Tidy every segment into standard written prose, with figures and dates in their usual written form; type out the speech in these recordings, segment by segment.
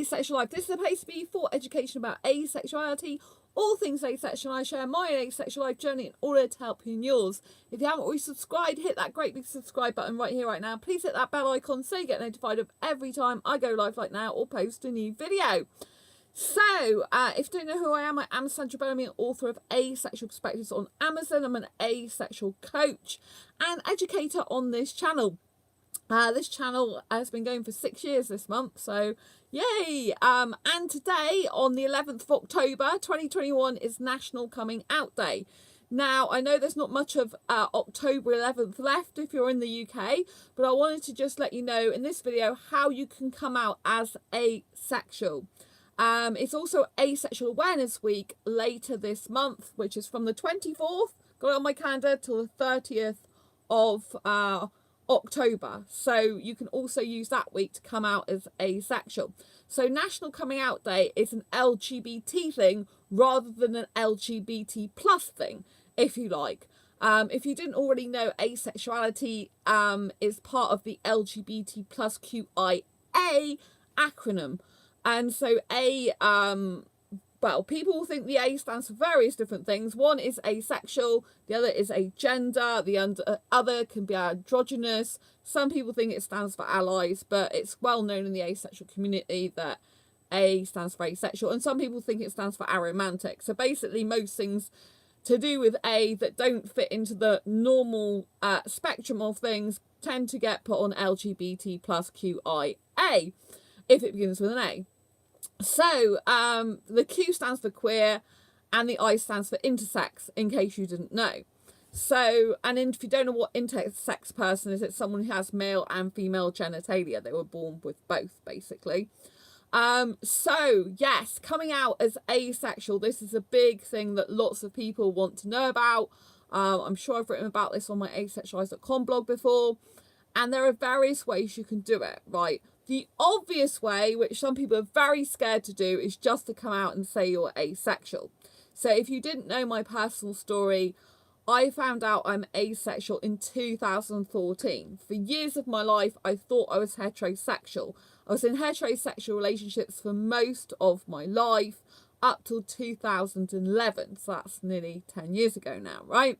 Asexual Life. This is a place to be for education about asexuality, all things asexual. I share my asexual life journey in order to help you in yours. If you haven't already subscribed, hit that great big subscribe button right here, right now. Please hit that bell icon so you get notified of every time I go live like now or post a new video. So, if you don't know who I am Sandra Bellamy, author of Asexual Perspectives on Amazon. I'm an asexual coach and educator on this channel. This channel has been going for 6 years this month, so yay! And today, on the 11th of October 2021, is National Coming Out Day. Now, I know there's not much of October 11th left if you're in the UK, but I wanted to just let you know in this video how you can come out as asexual. It's also Asexual Awareness Week later this month, which is from the 24th, got it on my calendar, till the 30th of October. So you can also use that week to come out as asexual. So National Coming Out Day is an LGBT thing rather than an LGBT plus thing, if you like. If you didn't already know, asexuality is part of the LGBT plus QIA acronym. And so well, people think the A stands for various different things. One is asexual, the other is agender, the other can be androgynous. Some people think it stands for allies, but it's well known in the asexual community that A stands for asexual, and some people think it stands for aromantic. So basically most things to do with A that don't fit into the normal spectrum of things tend to get put on LGBT plus QIA if it begins with an A. So the Q stands for queer and the I stands for intersex, in case you didn't know. So, and if you don't know what intersex person is, it's someone who has male and female genitalia. They were born with both, basically. So yes, coming out as asexual, this is a big thing that lots of people want to know about. I'm sure I've written about this on my asexualise.com blog before, and there are various ways you can do it, right? The obvious way, which some people are very scared to do, is just to come out and say you're asexual. So if you didn't know my personal story, I found out I'm asexual in 2014. For years of my life, I thought I was heterosexual. I was in heterosexual relationships for most of my life up till 2011. So that's nearly 10 years ago now, right?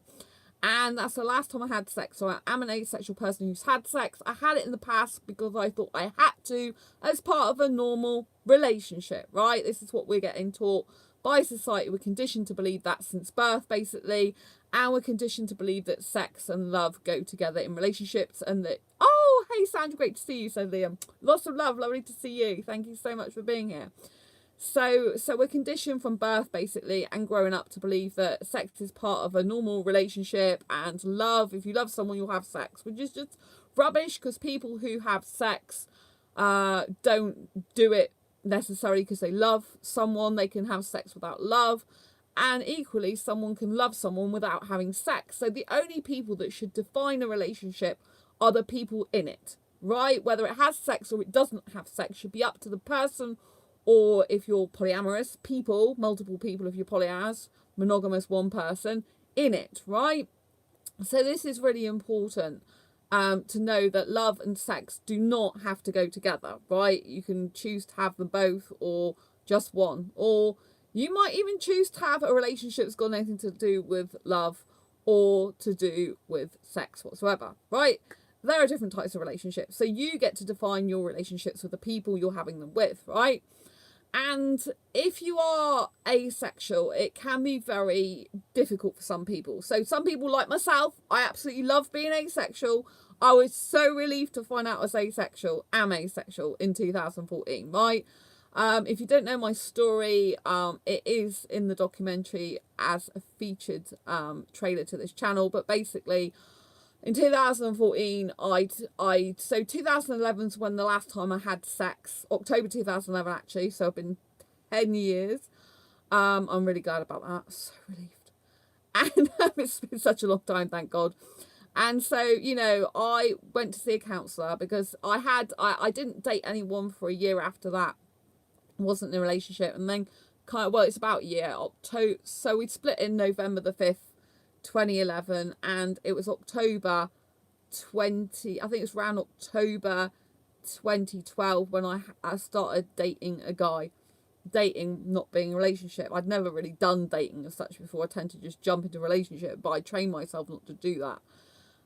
And that's the last time I had sex. So I am an asexual person who's had sex. I had it in the past because I thought I had to as part of a normal relationship, right? This is what we're getting taught by society. We're conditioned to believe that since birth, basically. And we're conditioned to believe that sex and love go together in relationships, and that, oh, hey, Sandra, great to see you, said Liam. Lots of love, lovely to see you. Thank you so much for being here. So we're conditioned from birth, basically, and growing up to believe that sex is part of a normal relationship, and love, if you love someone, you'll have sex, which is just rubbish, because people who have sex don't do it necessarily because they love someone. They can have sex without love, and equally, someone can love someone without having sex. So the only people that should define a relationship are the people in it, right? Whether it has sex or it doesn't have sex should be up to the person. Or if you're polyamorous, people, multiple people if you're polyamorous, monogamous, one person in it, right? So this is really important to know that love and sex do not have to go together, right? You can choose to have them both or just one. Or you might even choose to have a relationship that's got nothing to do with love or to do with sex whatsoever, right? There are different types of relationships. So you get to define your relationships with the people you're having them with, right? And if you are asexual, it can be very difficult for some people. So some people, like myself, I absolutely love being asexual. I was so relieved to find out I was asexual, am asexual in 2014, right? If you don't know my story, it is in the documentary as a featured trailer to this channel. But basically, in 2014, so 2011 is when the last time I had sex. October 2011, actually. So I've been 10 years. I'm really glad about that. So relieved. And it's been such a long time, thank God. And so, you know, I went to see a counsellor because I didn't date anyone for a year after that. Wasn't in a relationship. And then it's about a year. So we split in November the 5th. 2011, and it was October 20, I think it's around October 2012 when I started dating a guy. Dating, not being in a relationship. I'd never really done dating as such before. I tend to just jump into a relationship, but I train myself not to do that.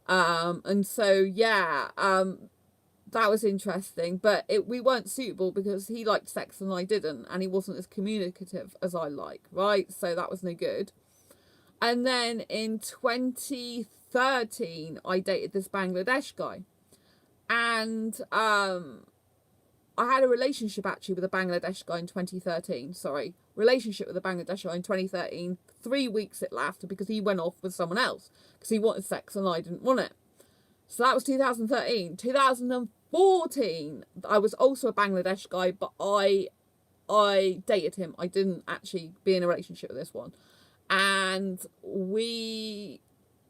And so, yeah, that was interesting, but we weren't suitable because he liked sex and I didn't, and he wasn't as communicative as I like, right? So that was no good. And then in 2013, I dated this Bangladesh guy, and I had a relationship actually with a Bangladesh guy in 2013. Relationship with a Bangladesh guy in 2013. 3 weeks it lasted because he went off with someone else because he wanted sex and I didn't want it. So that was 2013. 2014, I was also a Bangladesh guy, but I dated him. I didn't actually be in a relationship with this one. And we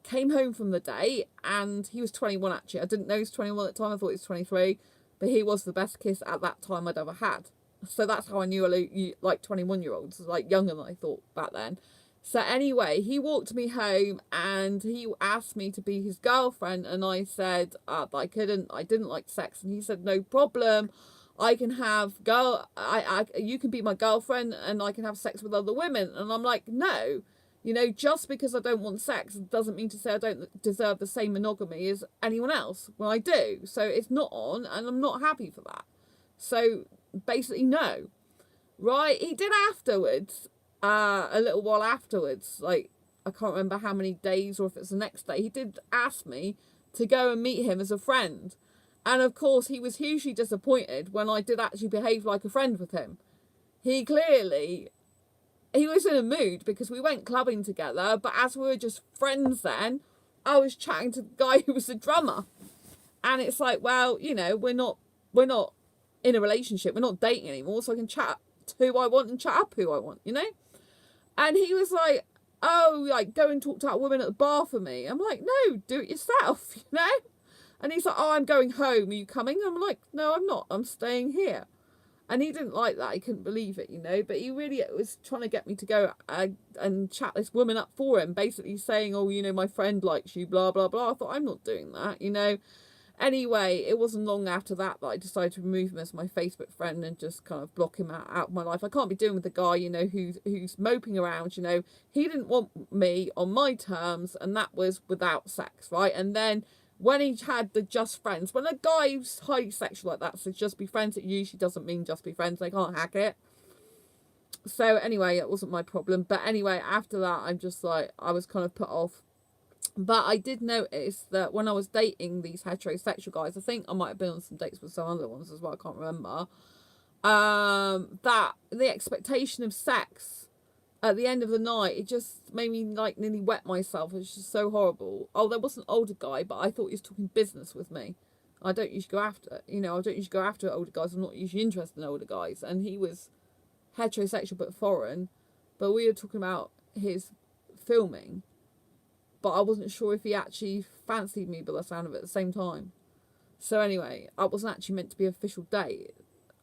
came home from the date, and he was 21 actually. I didn't know he was 21 at the time. I thought he was 23. But he was the best kiss at that time I'd ever had. So that's how I knew I like 21-year-olds, like younger than I thought back then. So anyway, he walked me home and he asked me to be his girlfriend. And I said that I didn't like sex. And he said, no problem. I can have you can be my girlfriend and I can have sex with other women. And I'm like, no. You know, just because I don't want sex doesn't mean to say I don't deserve the same monogamy as anyone else. Well, I do. So it's not on, and I'm not happy for that. So basically, no. Right? He did afterwards, a little while afterwards, like, I can't remember how many days or if it's the next day, he did ask me to go and meet him as a friend. And of course, he was hugely disappointed when I did actually behave like a friend with him. He was in a mood because we went clubbing together, but as we were just friends then, I was chatting to the guy who was the drummer. And it's like, well, you know, we're not in a relationship, we're not dating anymore, so I can chat to who I want and chat up who I want, you know? And he was like, oh, like, go and talk to that woman at the bar for me. I'm like, no, do it yourself, you know? And he's like, oh, I'm going home, are you coming? I'm like, no, I'm not, I'm staying here. And he didn't like that. He couldn't believe it, you know. But he really was trying to get me to go and chat this woman up for him, basically saying, oh, you know, my friend likes you, blah, blah, blah. I thought, I'm not doing that, you know. Anyway, it wasn't long after that I decided to remove him as my Facebook friend and just kind of block him out of my life. I can't be doing with a guy, you know, who's moping around, you know. He didn't want me on my terms, and that was without sex, right? And then when he had the just friends, when a guy who's highly sexual like that says just be friends, it usually doesn't mean just be friends. They can't hack it. So anyway, it wasn't my problem. But anyway, after that, I'm just like, I was kind of put off. But I did notice that when I was dating these heterosexual guys, I think I might have been on some dates with some other ones as well, I can't remember, that the expectation of sex at the end of the night, it just made me like nearly wet myself. It was just so horrible. Oh, there was an older guy, but I thought he was talking business with me. I don't usually go after, you know, I don't usually go after older guys. I'm not usually interested in older guys. And he was heterosexual but foreign. But we were talking about his filming. But I wasn't sure if he actually fancied me by the sound of it at the same time. So anyway, I wasn't actually meant to be an official date.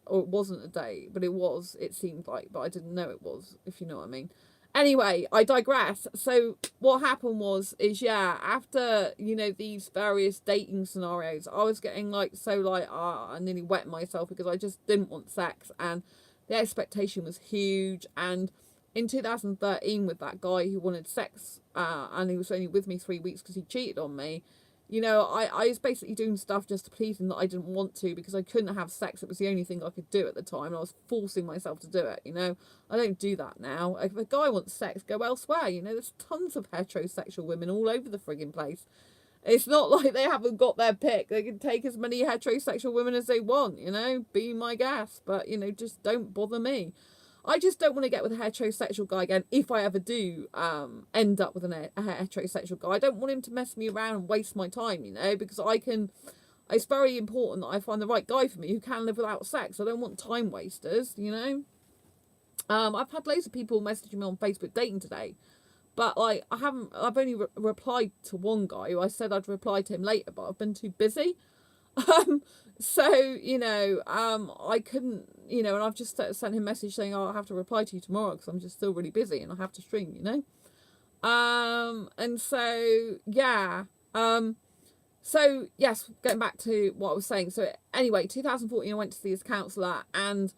Or it wasn't a date, but it seemed like, but I didn't know it was, if you know what I mean. Anyway, I digress. So what happened is, yeah, after, you know, these various dating scenarios, I was getting like, so like, I nearly wet myself because I just didn't want sex, and the expectation was huge. And in 2013 with that guy who wanted sex, and he was only with me 3 weeks because he cheated on me, you know, I was basically doing stuff just to please him that I didn't want to because I couldn't have sex. It was the only thing I could do at the time. And I was forcing myself to do it, you know. I don't do that now. If a guy wants sex, go elsewhere, you know. There's tons of heterosexual women all over the frigging place. It's not like they haven't got their pick. They can take as many heterosexual women as they want, you know. Be my guest. But, you know, just don't bother me. I just don't want to get with a heterosexual guy again if I ever do end up with a heterosexual guy. I don't want him to mess me around and waste my time, you know, because it's very important that I find the right guy for me who can live without sex. I don't want time wasters, you know. I've had loads of people messaging me on Facebook dating today, but like I've only replied to one guy who I said I'd reply to him later, but I've been too busy. So, you know, I couldn't, you know, and I've just sent him a message saying, oh, I'll have to reply to you tomorrow because I'm just still really busy and I have to stream, you know. And so, yeah, So, yes, getting back to what I was saying. So, anyway, 2014, I went to see this counsellor, and,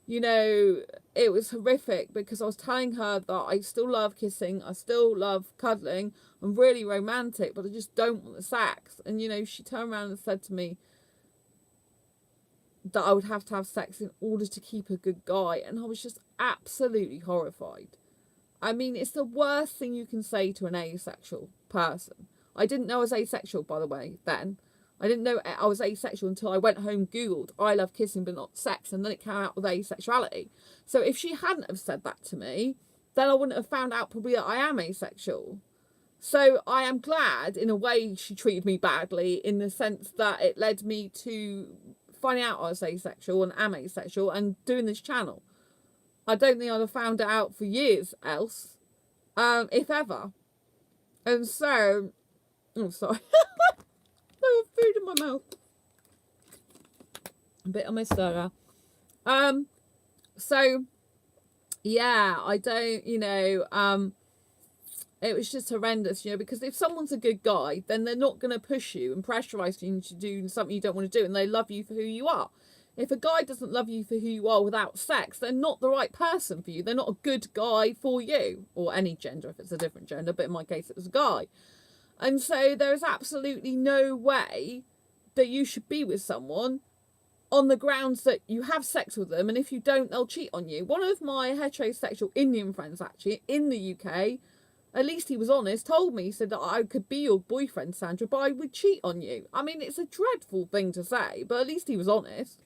you know, it was horrific because I was telling her that I still love kissing, I still love cuddling, I'm really romantic, but I just don't want the sex. And, you know, she turned around and said to me that I would have to have sex in order to keep a good guy. And I was just absolutely horrified. I mean, it's the worst thing you can say to an asexual person. I didn't know I was asexual, by the way, then. I didn't know I was asexual until I went home, Googled, I love kissing but not sex, and then it came out with asexuality. So if she hadn't have said that to me, then I wouldn't have found out probably that I am asexual. So I am glad, in a way, she treated me badly, in the sense that it led me to finding out I was asexual and am asexual and doing this channel. I don't think I'd have found it out for years else, if ever. And so, oh, sorry. I have food in my mouth. A bit on my stirrer. So, yeah, I don't, you know, it was just horrendous, you know, because if someone's a good guy, then they're not going to push you and pressurise you into doing something you don't want to do, and they love you for who you are. If a guy doesn't love you for who you are without sex, they're not the right person for you. They're not a good guy for you, or any gender if it's a different gender, but in my case it was a guy. And so there is absolutely no way that you should be with someone on the grounds that you have sex with them, and if you don't, they'll cheat on you. One of my heterosexual Indian friends, actually, in the UK, at least he was honest, told me, he said that I could be your boyfriend, Sandra, but I would cheat on you. I mean, it's a dreadful thing to say, but at least he was honest.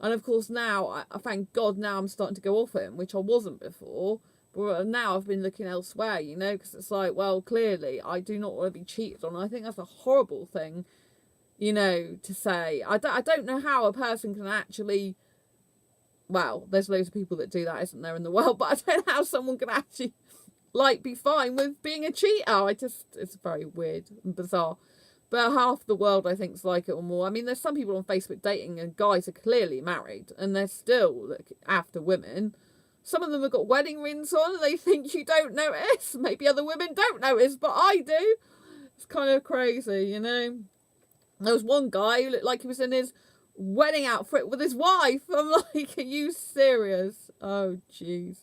And of course now, I thank God now I'm starting to go off him, which I wasn't before. But now I've been looking elsewhere, you know, because it's like, well, clearly I do not want to be cheated on. I think that's a horrible thing, you know, to say. I don't know how a person can actually, well, there's loads of people that do that, isn't there, in the world, but I don't know how someone can actually, like, be fine with being a cheater. It's very weird and bizarre. But half the world, I think, is like it or more. I mean, there's some people on Facebook dating and guys are clearly married and they're still after women. Some of them have got wedding rings on and they think you don't notice. Maybe other women don't notice, but I do. It's kind of crazy, you know. There was one guy who looked like he was in his wedding outfit with his wife. I'm like, are you serious? Oh, jeez.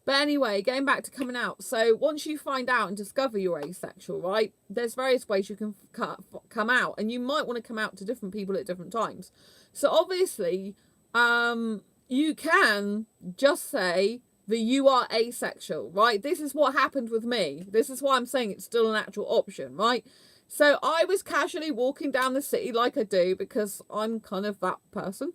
But anyway, going back to coming out. So once you find out and discover you're asexual, right, there's various ways you can come out. And you might want to come out to different people at different times. So obviously, you can just say that you are asexual, right? This is what happened with me. This is why I'm saying it's still an actual option, right? So I was casually walking down the city like I do because I'm kind of that person.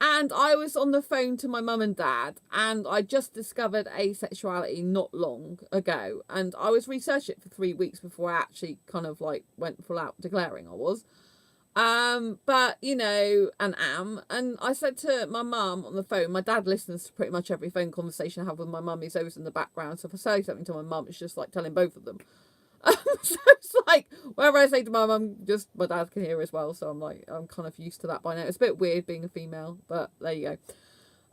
And I was on the phone to my mum and dad, and I just discovered asexuality not long ago. And I was researching it for 3 weeks before I actually kind of like went full out declaring I was. But, you know, and I said to my mum on the phone, my dad listens to pretty much every phone conversation I have with my mum. He's always in the background. So if I say something to my mum, it's just like telling both of them. So it's like, wherever I say to my mum, just my dad can hear as well. So I'm like, I'm kind of used to that by now. It's a bit weird being a female, but there you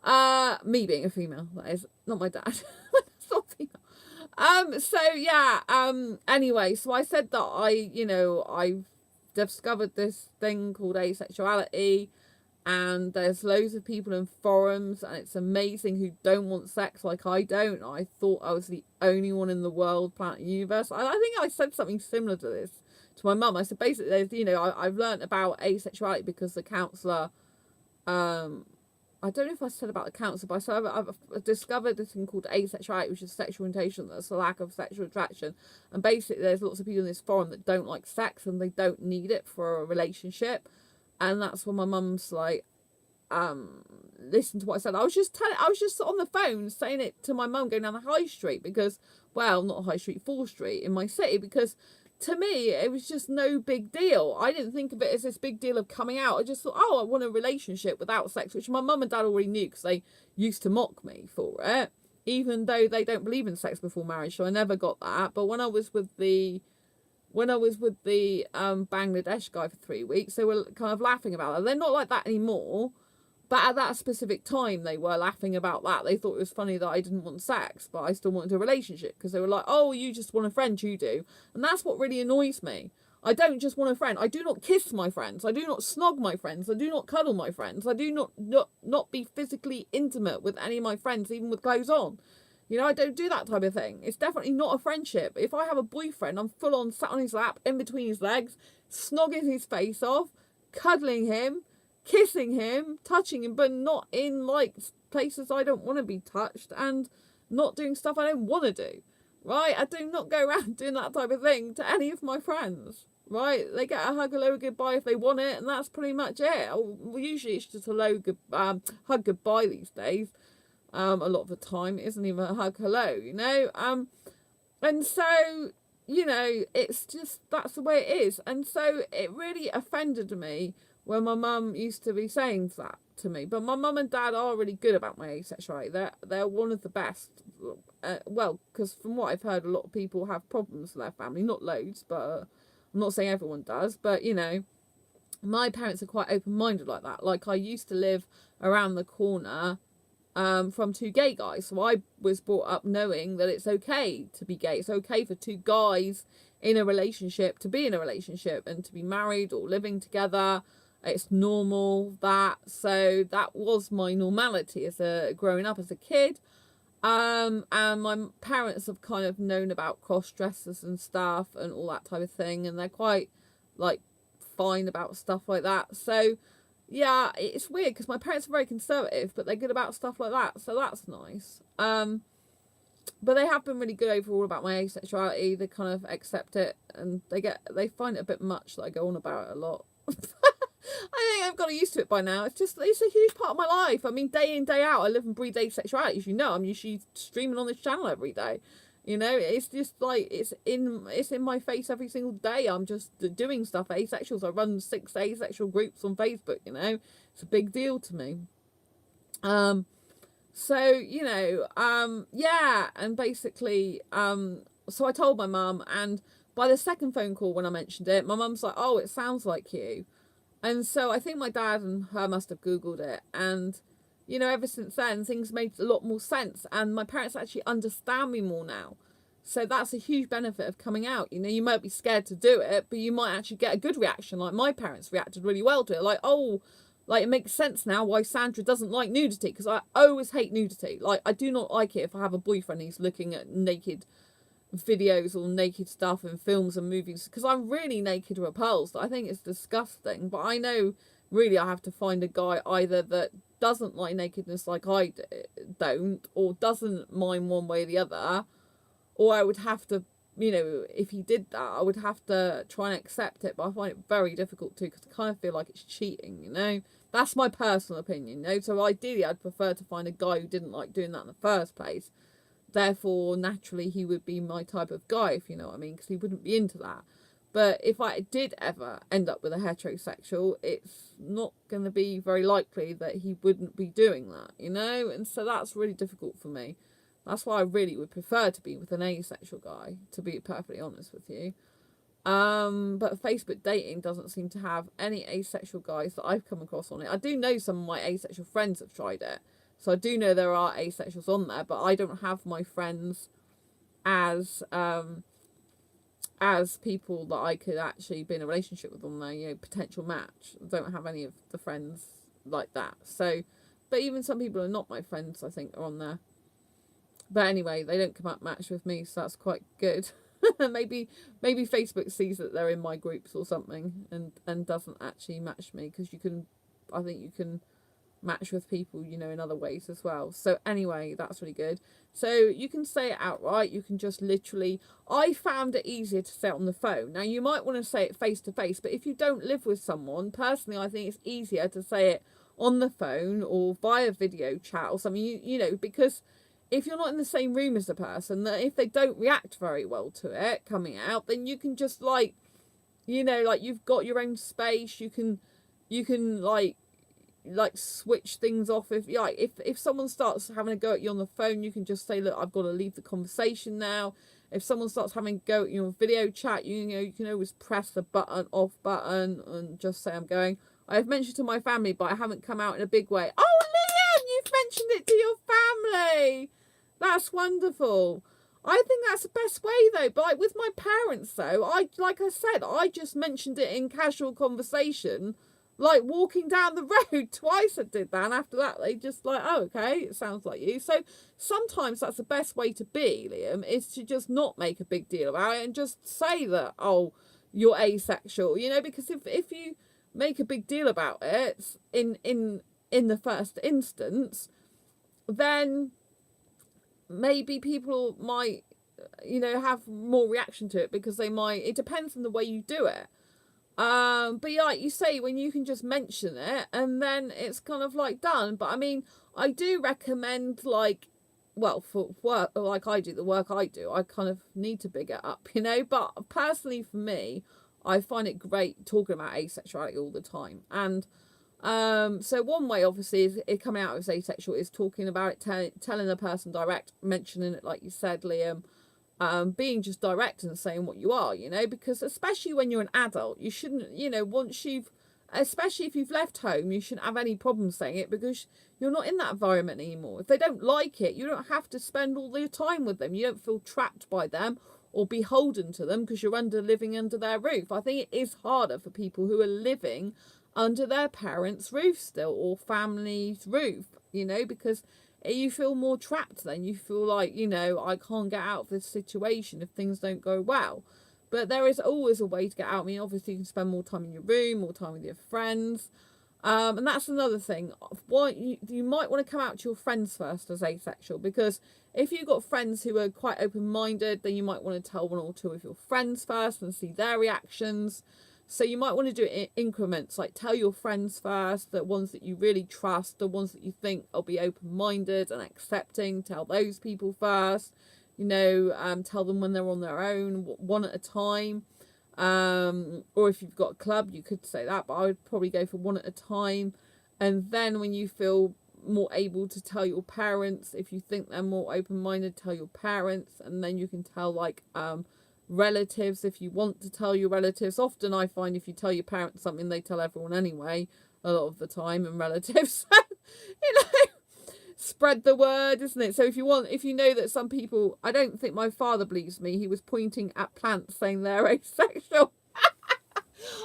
go. Me being a female, that is, not my dad. That's not female. So yeah, anyway, so I said that I've discovered this thing called asexuality, and there's loads of people in forums, and it's amazing, who don't want sex like I don't. I thought I was the only one in the world, planet universe. I think I said something similar to this to my mum. I said basically, there's, you know, I've learned about asexuality because the counsellor, I don't know if I said about the counsellor, but I said I've discovered this thing called asexuality, which is sexual orientation, that's a lack of sexual attraction. And basically there's lots of people in this forum that don't like sex and they don't need it for a relationship. And that's when my mum's like, listen to what I said. I was just on the phone saying it to my mum going down the high street because, well, not high street, 4th Street in my city, because to me, it was just no big deal. I didn't think of it as this big deal of coming out. I just thought, oh, I want a relationship without sex, which my mum and dad already knew because they used to mock me for it, even though they don't believe in sex before marriage, so I never got that. But when I was with the Bangladesh guy for 3 weeks, they were kind of laughing about that. They're not like that anymore, but at that specific time, they were laughing about that. They thought it was funny that I didn't want sex, but I still wanted a relationship, because they were like, oh, you just want a friend, you do. And that's what really annoys me. I don't just want a friend. I do not kiss my friends. I do not snog my friends. I do not cuddle my friends. I do not be physically intimate with any of my friends, even with clothes on. You know, I don't do that type of thing. It's definitely not a friendship. If I have a boyfriend, I'm full on sat on his lap, in between his legs, snogging his face off, cuddling him, kissing him, touching him, but not in, like, places I don't want to be touched, and not doing stuff I don't want to do. Right? I do not go around doing that type of thing to any of my friends. Right? They get a hug, a low goodbye if they want it, and that's pretty much it. Well, usually it's just a low hug goodbye these days. A lot of the time it isn't even a hug hello, you know. And so, you know, it's just, that's the way it is. And so it really offended me when my mum used to be saying that to me. But my mum and dad are really good about my asexuality. They're one of the best. Well, because from what I've heard, a lot of people have problems with their family. Not loads, but I'm not saying everyone does. But, you know, my parents are quite open-minded like that. Like, I used to live around the corner from two gay guys. So I was brought up knowing that it's okay to be gay. It's okay for two guys in a relationship to be in a relationship and to be married or living together. It's normal, that. So that was my normality as growing up as a kid. And my parents have kind of known about cross-dressers and stuff and all that type of thing. And they're quite, like, fine about stuff like that. So, yeah, it's weird because my parents are very conservative, but they're good about stuff like that. So that's nice. But they have been really good overall about my asexuality. They kind of accept it, and they find it a bit much that I go on about it a lot. I think I've got used to it by now. It's a huge part of my life. I mean, day in, day out, I live and breathe asexuality. As you know, I'm usually streaming on this channel every day. You know, it's just like, it's in my face every single day. I'm just doing stuff for asexuals. I run 6 asexual groups on Facebook, you know. It's a big deal to me. So, you know, yeah, and basically, so I told my mum, and by the second phone call when I mentioned it, my mum's like, oh, it sounds like you. And so I think my dad and her must have Googled it. And, you know, ever since then, things made a lot more sense. And my parents actually understand me more now. So that's a huge benefit of coming out. You know, you might be scared to do it, but you might actually get a good reaction. Like my parents reacted really well to it. Like, oh, like it makes sense now why Sandra doesn't like nudity. Because I always hate nudity. Like, I do not like it if I have a boyfriend who's looking at naked videos or naked stuff in films and movies, because I'm really naked repulsed. I think it's disgusting, but I know really I have to find a guy either that doesn't like nakedness like I don't, or doesn't mind one way or the other, or I would have to, you know, if he did that, I would have to try and accept it, but I find it very difficult to, because I kind of feel like it's cheating, you know. That's my personal opinion, you know. So ideally I'd prefer to find a guy who didn't like doing that in the first place. Therefore, naturally, he would be my type of guy, if you know what I mean, because he wouldn't be into that. But if I did ever end up with a heterosexual, it's not going to be very likely that he wouldn't be doing that, you know? And so that's really difficult for me. That's why I really would prefer to be with an asexual guy, to be perfectly honest with you. But Facebook dating doesn't seem to have any asexual guys that I've come across on it. I do know some of my asexual friends have tried it. So I do know there are asexuals on there, but I don't have my friends as people that I could actually be in a relationship with on there, you know, potential match. I don't have any of the friends like that. So, but even some people who are not my friends, I think, are on there. But anyway, they don't come up match with me, so that's quite good. maybe Facebook sees that they're in my groups or something and doesn't actually match me, because I think you can match with people, you know, in other ways as well. So anyway, that's really good. So you can say it outright. You can just literally, I found it easier to say it on the phone. Now you might want to say it face to face, but if you don't live with someone, personally I think it's easier to say it on the phone or via video chat or something, you know, because if you're not in the same room as the person, that if they don't react very well to it coming out, then you can just, like, you know, like, you've got your own space. You can like switch things off. If someone starts having a go at you on the phone, you can just say, look, I've got to leave the conversation now. If someone starts having a go at you on video chat, you know, you can always press the off button and just say, I'm going. I've mentioned to my family, but I haven't come out in a big way. Oh, Liam, you've mentioned it to your family. That's wonderful. I think that's the best way though. But like with my parents though, like I said, I just mentioned it in casual conversation, like walking down the road. Twice I did that, and after that they just like, oh, okay, it sounds like you. So sometimes that's the best way to be, Liam, is to just not make a big deal about it and just say that, oh, you're asexual, you know, because if you make a big deal about it in the first instance, then maybe people might, you know, have more reaction to it, because they might, it depends on the way you do it. But yeah, like you say, when you can just mention it and then it's kind of like done. But I mean, I do recommend, like, well, for work, like I do, the work I do, I kind of need to big it up, you know. But personally for me, I find it great talking about asexuality all the time. And so one way, obviously, is it coming out as asexual is talking about it, telling the person direct, mentioning it, like you said, Liam, being just direct and saying what you are, you know, because especially when you're an adult, you shouldn't, you know, once you've, especially if you've left home, you shouldn't have any problem saying it, because you're not in that environment anymore. If they don't like it, you don't have to spend all your time with them. You don't feel trapped by them or beholden to them because you're living under their roof. I think it is harder for people who are living under their parents' roof still, or family's roof, you know, because you feel more trapped then. You feel like, you know, I can't get out of this situation if things don't go well. But there is always a way to get out. I mean, obviously you can spend more time in your room, more time with your friends. And that's another thing. What you might want to come out to your friends first as asexual, because if you've got friends who are quite open-minded, then you might want to tell one or two of your friends first and see their reactions. So you might want to do it in increments, like tell your friends first, the ones that you really trust, the ones that you think will be open-minded and accepting, tell those people first, you know, tell them when they're on their own, one at a time. Or if you've got a club, you could say that, but I would probably go for one at a time. And then when you feel more able to tell your parents, if you think they're more open-minded, tell your parents, and then you can tell, like, relatives if you want to tell your relatives. Often I find if you tell your parents something, they tell everyone anyway a lot of the time, and relatives you know, spread the word, isn't it? So if you know that some people, I don't think my father believes me, he was pointing at plants saying they're asexual.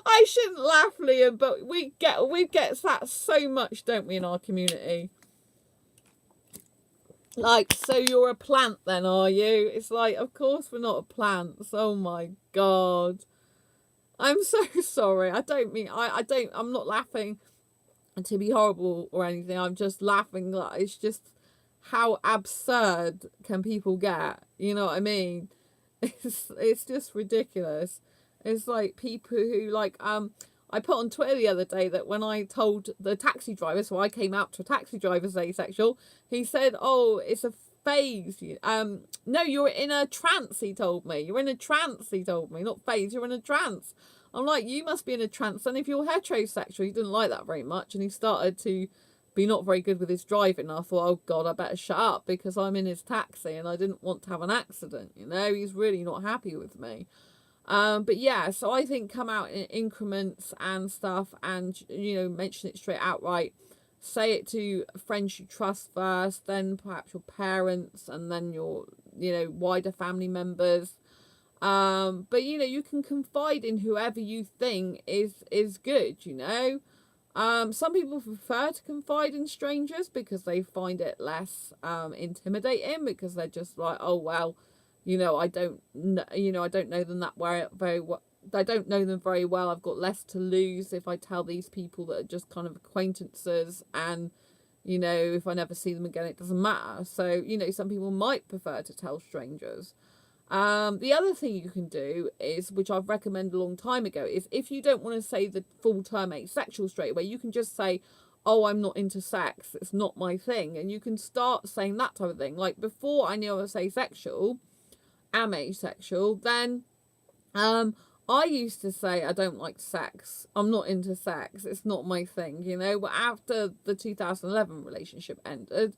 I shouldn't laugh, Liam, but we get that so much, don't we, in our community? Like, so you're a plant then, are you? It's like, of course we're not a plant. Oh my God. I'm so sorry. I don't mean, I'm not laughing to be horrible or anything. I'm just laughing. Like, it's just how absurd can people get? You know what I mean? It's just ridiculous. It's like people who, like, I put on Twitter the other day that when I told the taxi driver, so I came out to a taxi driver as asexual, he said, oh, it's a phase. No, you're in a trance, he told me. You're in a trance, he told me. Not phase, you're in a trance. I'm like, you must be in a trance. And if you're heterosexual, he didn't like that very much. And he started to be not very good with his driving. And I thought, oh God, I better shut up, because I'm in his taxi and I didn't want to have an accident. You know, he's really not happy with me. But yeah, so I think come out in increments and stuff, and, you know, mention it straight outright. Say it to friends you trust first, then perhaps your parents, and then your, you know, wider family members. But, you know, you can confide in whoever you think is good, you know. Some people prefer to confide in strangers because they find it less intimidating, because they're just like, oh, well, you know, I don't know them that very well. I don't know them very well. I've got less to lose if I tell these people that are just kind of acquaintances, and, you know, if I never see them again, it doesn't matter. So, you know, some people might prefer to tell strangers. The other thing you can do is, which I've recommended a long time ago, is if you don't want to say the full term asexual straight away, you can just say, oh, I'm not into sex, it's not my thing. And you can start saying that type of thing. Like, before I knew I was asexual, am asexual, then I used to say I don't like sex, I'm not into sex, it's not my thing, you know. But after the 2011 relationship ended,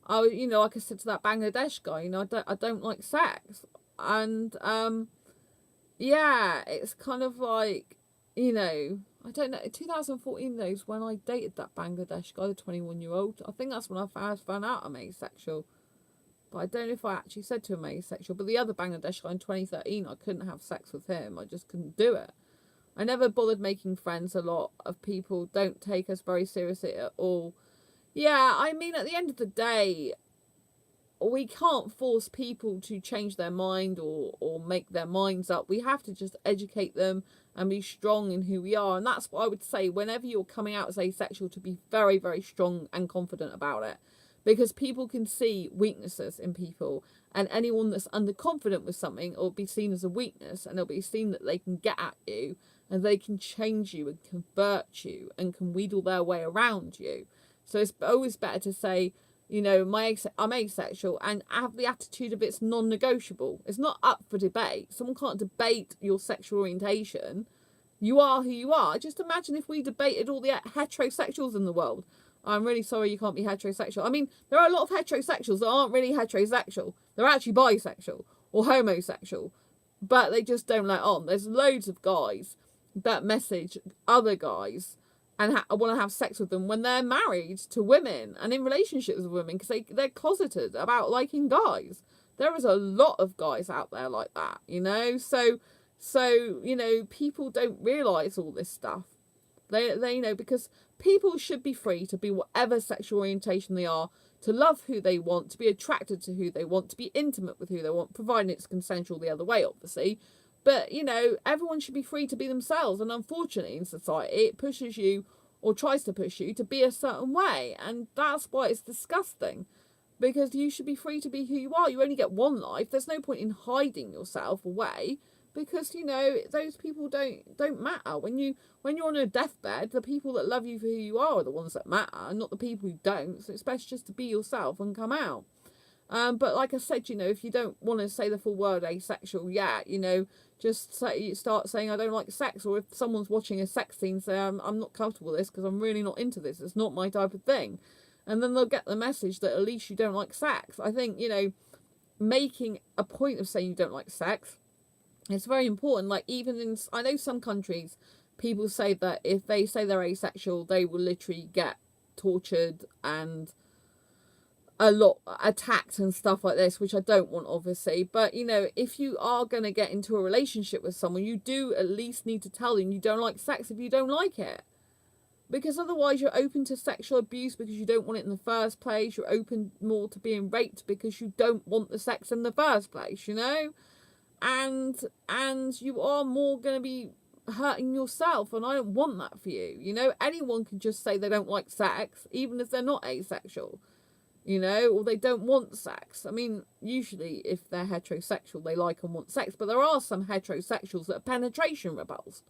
you know, like I said to that Bangladesh guy, you know, I don't like sex. And yeah, it's kind of like, you know, I don't know, 2014 though is when I dated that Bangladesh guy, the 21-year-old. I think that's when I first found out I'm asexual. But I don't know if I actually said to him asexual. But the other Bangladeshi guy in 2013, I couldn't have sex with him. I just couldn't do it. I never bothered making friends. A lot of people don't take us very seriously at all. Yeah, I mean, at the end of the day, we can't force people to change their mind or make their minds up. We have to just educate them and be strong in who we are. And that's what I would say whenever you're coming out as asexual, to be very, very strong and confident about it. Because people can see weaknesses in people, and anyone that's underconfident with something will be seen as a weakness, and it'll be seen that they can get at you and they can change you and convert you and can wheedle their way around you. So it's always better to say, you know, I'm asexual, and have the attitude of it's non-negotiable. It's not up for debate. Someone can't debate your sexual orientation. You are who you are. Just imagine if we debated all the heterosexuals in the world. I'm really sorry you can't be heterosexual. I mean, there are a lot of heterosexuals that aren't really heterosexual. They're actually bisexual or homosexual, but they just don't let on. There's loads of guys that message other guys and want to have sex with them when they're married to women and in relationships with women because they're closeted about liking guys. There is a lot of guys out there like that, you know? So you know, people don't realise all this stuff. They you know, because people should be free to be whatever sexual orientation they are, to love who they want, to be attracted to who they want, to be intimate with who they want, providing it's consensual the other way, obviously. But, you know, everyone should be free to be themselves. And unfortunately, in society, it pushes you or tries to push you to be a certain way. And that's why it's disgusting. Because you should be free to be who you are. You only get one life. There's no point in hiding yourself away. Because, you know, those people don't matter. When you're on a deathbed, the people that love you for who you are the ones that matter, not the people who don't. So it's best just to be yourself and come out. But like I said, you know, if you don't want to say the full word asexual yet, you know, just start saying I don't like sex. Or if someone's watching a sex scene, say I'm not comfortable with this because I'm really not into this. It's not my type of thing. And then they'll get the message that at least you don't like sex. I think, you know, making a point of saying you don't like sex, it's very important. Like, even in, I know some countries, people say that if they say they're asexual, they will literally get tortured and a lot attacked and stuff like this, which I don't want, obviously. But, you know, if you are going to get into a relationship with someone, you do at least need to tell them you don't like sex if you don't like it. Because otherwise you're open to sexual abuse because you don't want it in the first place. You're open more to being raped because you don't want the sex in the first place, you know? And you are more going to be hurting yourself, and I don't want that for you. You know, anyone can just say they don't like sex, even if they're not asexual, you know, or they don't want sex. I mean, usually if they're heterosexual, they like and want sex, but there are some heterosexuals that are penetration repulsed.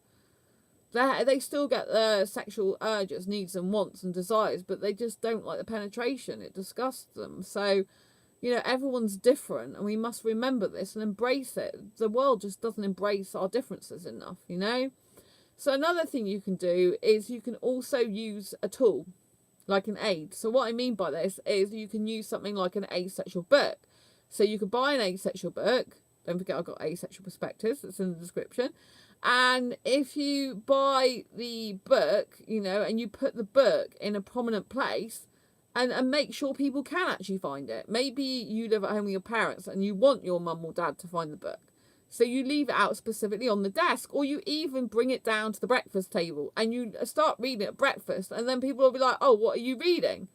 They still get their sexual urges, needs and wants and desires, but they just don't like the penetration. It disgusts them. So, you know, everyone's different, and we must remember this and embrace it. The world just doesn't embrace our differences enough, you know? So another thing you can do is you can also use a tool, like an aid. So what I mean by this is you can use something like an asexual book. So you could buy an asexual book. Don't forget I've got Asexual Perspectives. It's in the description. And if you buy the book, you know, and you put the book in a prominent place, and make sure people can actually find it. Maybe you live at home with your parents and you want your mum or dad to find the book. So you leave it out specifically on the desk, or you even bring it down to the breakfast table and you start reading at breakfast, and then people will be like, oh, what are you reading?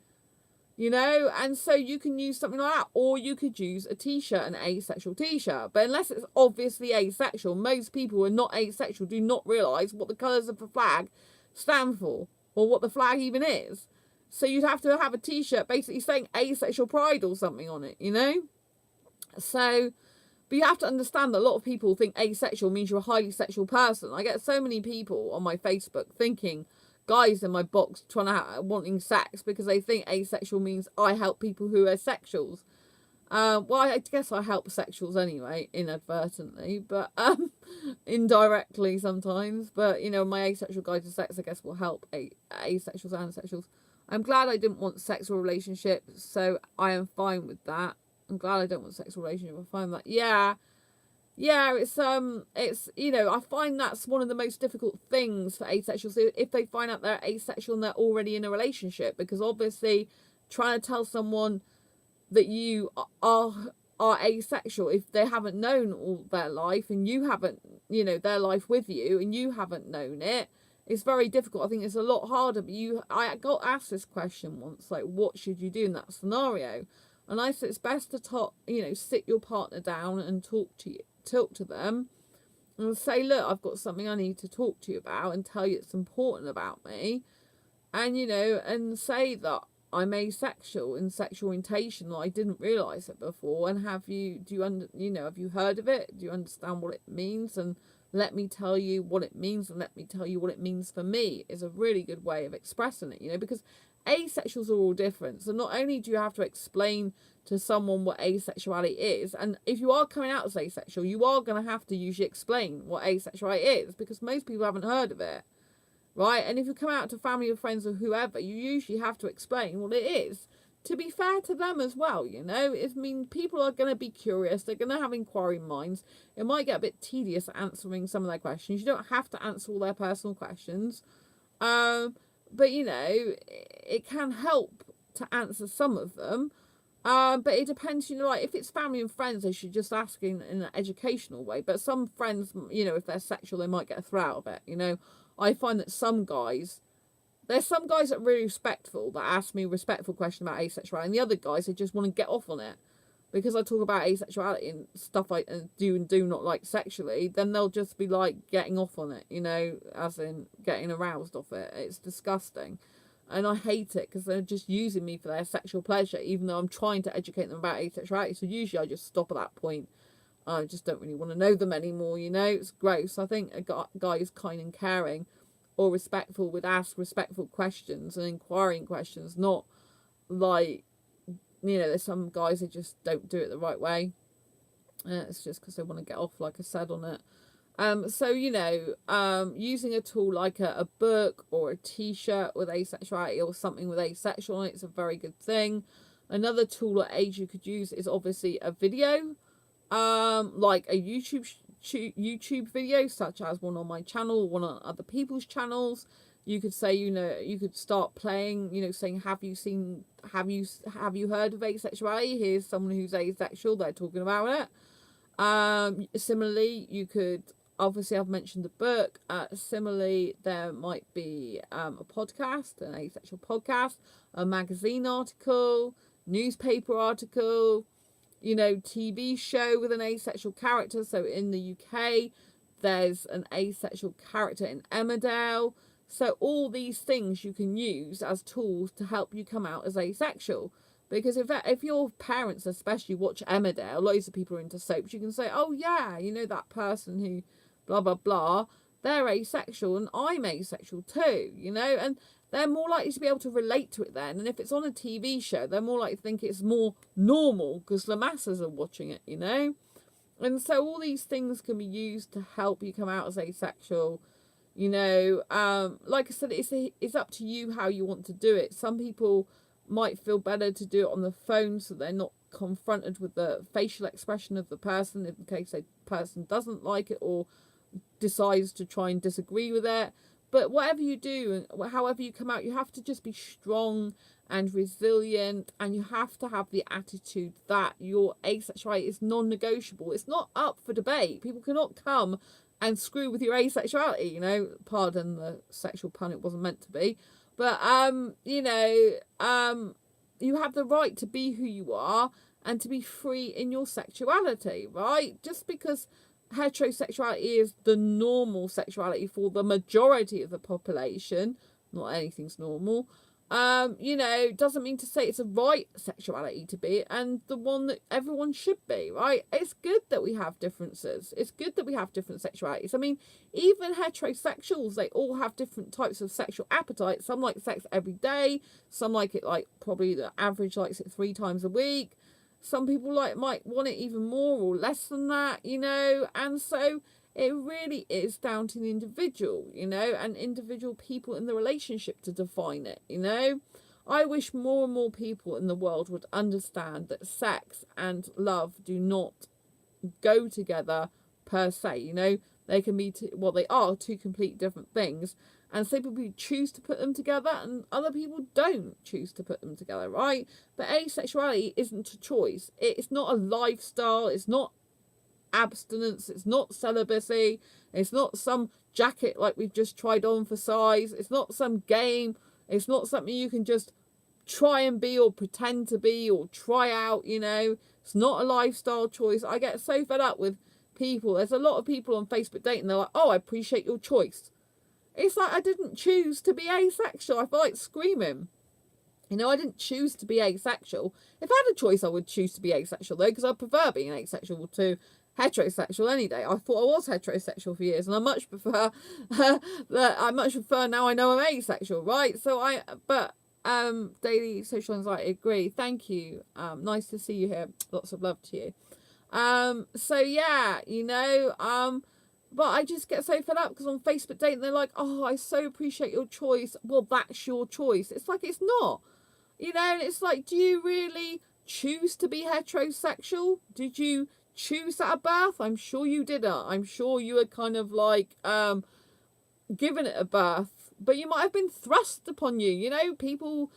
You know, and so you can use something like that, or you could use a t-shirt, an asexual t-shirt. But unless it's obviously asexual, most people who are not asexual do not realise what the colours of the flag stand for, or what the flag even is. So you'd have to have a t-shirt basically saying asexual pride or something on it, you know? So, but you have to understand that a lot of people think asexual means you're a highly sexual person. I get so many people on my Facebook thinking, guys in my box wanting sex because they think asexual means I help people who are sexuals. Well, I guess I help sexuals anyway, inadvertently, but indirectly sometimes. But, you know, my asexual guide to sex, I guess, will help asexuals and asexuals. I'm glad I didn't want sexual relationships, so I am fine with that. I'm glad I don't want sexual relationship. I'm fine with that. Yeah, it's, you know, I find that's one of the most difficult things for asexuals, if they find out they're asexual and they're already in a relationship, because obviously trying to tell someone that you are asexual if they haven't known all their life, and you haven't, you know, their life with you, and you haven't known it. It's very difficult. I think it's a lot harder. But I got asked this question once, like, what should you do in that scenario? And I said it's best to sit your partner down and talk to them, and say, look, I've got something I need to talk to you about, and tell you it's important about me, and and say that I'm asexual in sexual orientation. I didn't realise it before. And have you heard of it? Do you understand what it means? And let me tell you what it means, and let me tell you what it means for me, is a really good way of expressing it, because asexuals are all different. So not only do you have to explain to someone what asexuality is, and if you are coming out as asexual, you are going to have to usually explain what asexuality is, because most people haven't heard of it, right? And if you come out to family or friends or whoever, you usually have to explain what it is, to be fair to them as well. People are going to be curious. They're going to have inquiring minds. It might get a bit tedious answering some of their questions. You don't have to answer all their personal questions. But, it can help to answer some of them. But it depends, like if it's family and friends, they should just ask in an educational way. But some friends, if they're sexual, they might get a throw out of it. I find that there's some guys that are really respectful, that ask me a respectful question about asexuality, and the other guys, they just want to get off on it. Because I talk about asexuality and stuff I do and do not like sexually, then they'll just be like getting off on it, as in getting aroused off it. It's disgusting. And I hate it, because they're just using me for their sexual pleasure, even though I'm trying to educate them about asexuality. So usually I just stop at that point. I just don't really want to know them anymore, It's gross. I think a guy who's kind and caring or respectful would ask respectful questions and inquiring questions, not like, there's some guys that just don't do it the right way. It's just because they want to get off, like I said, on it. Using a tool like a book or a t-shirt with asexuality or something with asexual on it is a very good thing. Another tool or aid you could use is obviously a video, like a YouTube video, such as one on my channel, one on other people's channels. You could say, you could start playing, saying, have you heard of asexuality? Here's someone who's asexual, they're talking about it. Similarly, you could, obviously I've mentioned the book. Similarly, there might be a podcast, an asexual podcast, a magazine article, newspaper article, TV show with an asexual character. So in the UK, there's an asexual character in Emmerdale. So all these things you can use as tools to help you come out as asexual. Because if your parents especially watch Emmerdale, loads of people are into soaps, you can say, oh yeah, that person who blah, blah, blah, they're asexual and I'm asexual too, and they're more likely to be able to relate to it then. And if it's on a TV show, they're more likely to think it's more normal because the masses are watching it, And so all these things can be used to help you come out as asexual. Like I said, it's up to you how you want to do it. Some people might feel better to do it on the phone, so they're not confronted with the facial expression of the person in case the person doesn't like it or decides to try and disagree with it. But whatever you do and however you come out, you have to just be strong and resilient, and you have to have the attitude that your asexuality is non-negotiable. It's not up for debate. People cannot come and screw with your asexuality, pardon the sexual pun, it wasn't meant to be. But, you have the right to be who you are and to be free in your sexuality, right? Just because heterosexuality is the normal sexuality for the majority of the population, not anything's normal, doesn't mean to say it's a right sexuality to be and the one that everyone should be, right? It's good that we have differences. It's good that we have different sexualities. I mean, even heterosexuals, they all have different types of sexual appetite. Some like sex every day. Some like it like probably the average likes it 3 times a week. Some people might want it even more or less than that, and so it really is down to the individual, and individual people in the relationship to define it, I wish more and more people in the world would understand that sex and love do not go together per se, they can be, they are 2 complete different things. And some people choose to put them together and other people don't choose to put them together, right? But asexuality isn't a choice. It's not a lifestyle. It's not abstinence. It's not celibacy. It's not some jacket like we've just tried on for size. It's not some game. It's not something you can just try and be or pretend to be or try out, you know. It's not a lifestyle choice. I get so fed up with people. There's a lot of people on Facebook dating. They're like, oh, I appreciate your choice. It's like, I didn't choose to be asexual. I feel like screaming. You know, I didn't choose to be asexual. If I had a choice, I would choose to be asexual, though, because I prefer being asexual to heterosexual any day. I thought I was heterosexual for years, and I much prefer now I know I'm asexual, right? Daily social anxiety, agree. Thank you. Nice to see you here. Lots of love to you. So yeah, you know, but I just get so fed up because on Facebook dating, they're like, oh, I so appreciate your choice. Well, that's your choice. It's like, it's not, you know, and it's like, do you really choose to be heterosexual? Did you choose that at birth? I'm sure you didn't. I'm sure you were kind of like, given it a birth, but you might have been thrust upon you. You know, people,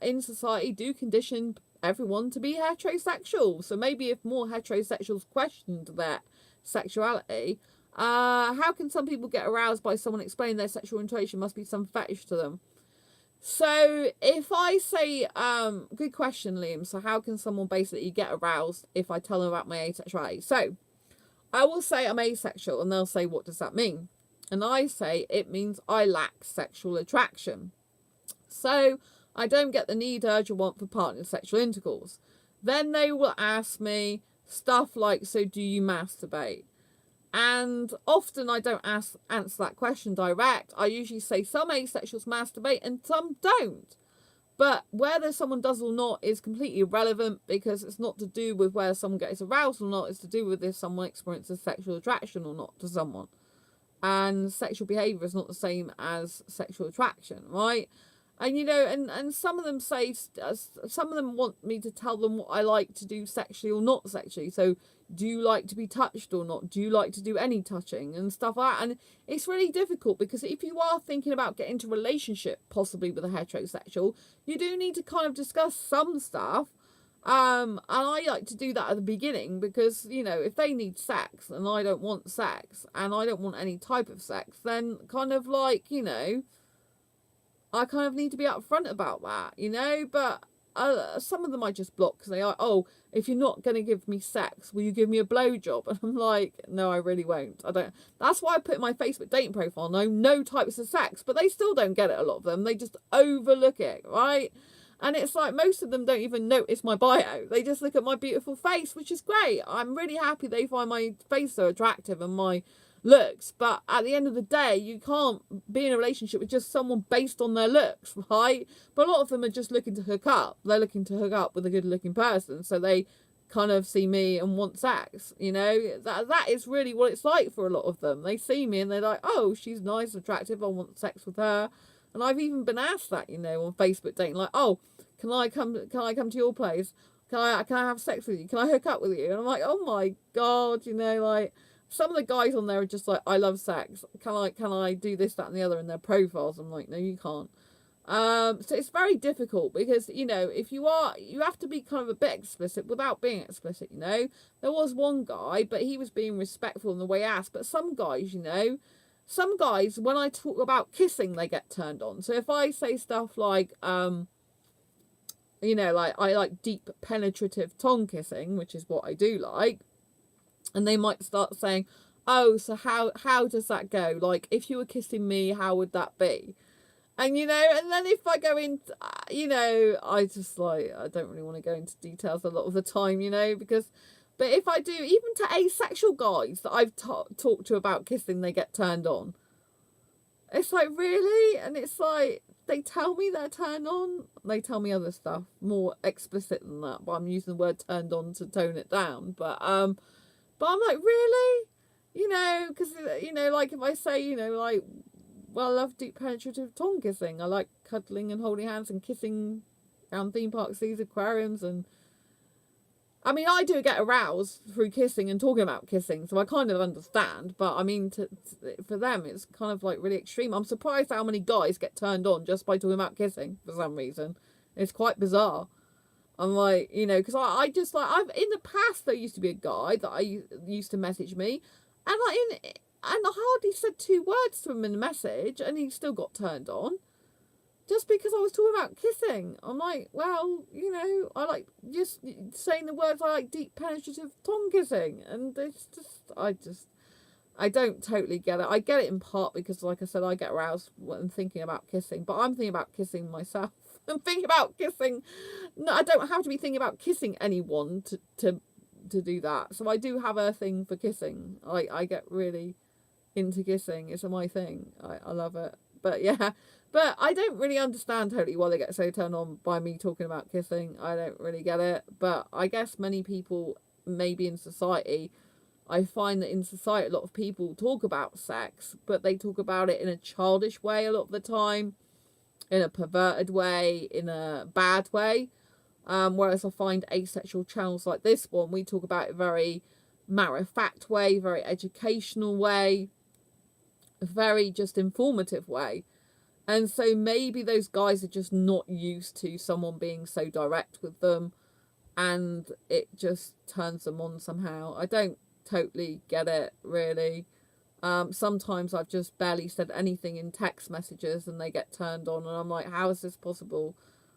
in society do condition everyone to be heterosexual. So maybe if more heterosexuals questioned their sexuality, how can some people get aroused by someone explaining their sexual orientation? Must be some fetish to them. So if I say, good question, Liam. So how can someone basically get aroused if I tell them about my asexuality? So I will say I'm asexual and they'll say, what does that mean? And I say, it means I lack sexual attraction. So I don't get the need, urge or want for partner sexual intercourse. Then they will ask me stuff like, so do you masturbate? And often I don't answer that question direct. I usually say some asexuals masturbate and some don't. But whether someone does or not is completely irrelevant because it's not to do with whether someone gets aroused or not. It's to do with if someone experiences sexual attraction or not to someone. And sexual behaviour is not the same as sexual attraction, right? And, you know, and some of them say, some of them want me to tell them what I like to do sexually or not sexually. So, do you like to be touched or not? Do you like to do any touching and stuff like that? And it's really difficult because if you are thinking about getting into a relationship, possibly with a heterosexual, you do need to kind of discuss some stuff. And I like to do that at the beginning because, you know, if they need sex and I don't want sex and I don't want any type of sex, then kind of like, you know, I kind of need to be upfront about that, you know, but some of them I just block because they are, oh, if you're not going to give me sex, will you give me a blowjob? And I'm like, no, I really won't. I don't. That's why I put in my Facebook dating profile, no types of sex, but they still don't get it, a lot of them. They just overlook it, right? And it's like most of them don't even notice my bio. They just look at my beautiful face, which is great. I'm really happy they find my face so attractive and my looks. But at the end of the day, you can't be in a relationship with just someone based on their looks, right? But a lot of them are just looking to hook up. They're looking to hook up with a good looking person. So they kind of see me and want sex, you know? That is really what it's like for a lot of them. They see me and they're like, oh, she's nice, attractive, I want sex with her. And I've even been asked that, you know, on Facebook dating, like, oh, can I come to your place? Can I have sex with you? Can I hook up with you? And I'm like, oh my God, you know, like some of the guys on there are just like, I love sex. Can I do this, that, and the other in their profiles? I'm like, no, you can't. So it's very difficult because, you know, if you have to be kind of a bit explicit without being explicit, you know. There was one guy, but he was being respectful in the way he asked. But some guys, you know, some guys, when I talk about kissing, they get turned on. So if I say stuff like, you know, like I like deep penetrative tongue kissing, which is what I do like, and they might start saying, oh, so how does that go? Like, if you were kissing me, how would that be? And, you know, and then if I go in, you know, I just like, I don't really want to go into details a lot of the time, you know, because, but if I do, even to asexual guys that I've talked to about kissing, they get turned on. It's like, really? And it's like, they tell me they're turned on. They tell me other stuff, more explicit than that. But I'm using the word turned on to tone it down. But I'm like, really? You know, because, you know, like if I say, you know, like, well, I love deep penetrative tongue kissing. I like cuddling and holding hands and kissing around theme parks, these aquariums, and I mean, I do get aroused through kissing and talking about kissing, so I kind of understand. But I mean, for them, it's kind of like really extreme. I'm surprised how many guys get turned on just by talking about kissing for some reason. It's quite bizarre. I'm like, you know, because I just like, in the past, there used to be a guy that I used to message me, and and I hardly said 2 words to him in the message, and he still got turned on. Just because I was talking about kissing. I'm like, well, you know, I like just saying the words, I like deep penetrative tongue kissing. And it's just, I don't totally get it. I get it in part because, like I said, I get aroused when thinking about kissing. But I'm thinking about kissing myself. I'm thinking about kissing. No, I don't have to be thinking about kissing anyone to do that. So I do have a thing for kissing. I get really into kissing. It's my thing. I love it. But yeah. But I don't really understand totally why they get so turned on by me talking about kissing. I don't really get it. But I guess many people, maybe in society, I find that in society a lot of people talk about sex, but they talk about it in a childish way a lot of the time, in a perverted way, in a bad way. Whereas I find asexual channels like this one, we talk about it very matter-of-fact way, very educational way, very just informative way. And so maybe those guys are just not used to someone being so direct with them, and it just turns them on somehow. I don't totally get it, really. Sometimes I've just barely said anything in text messages and they get turned on, and I'm like, how is this possible?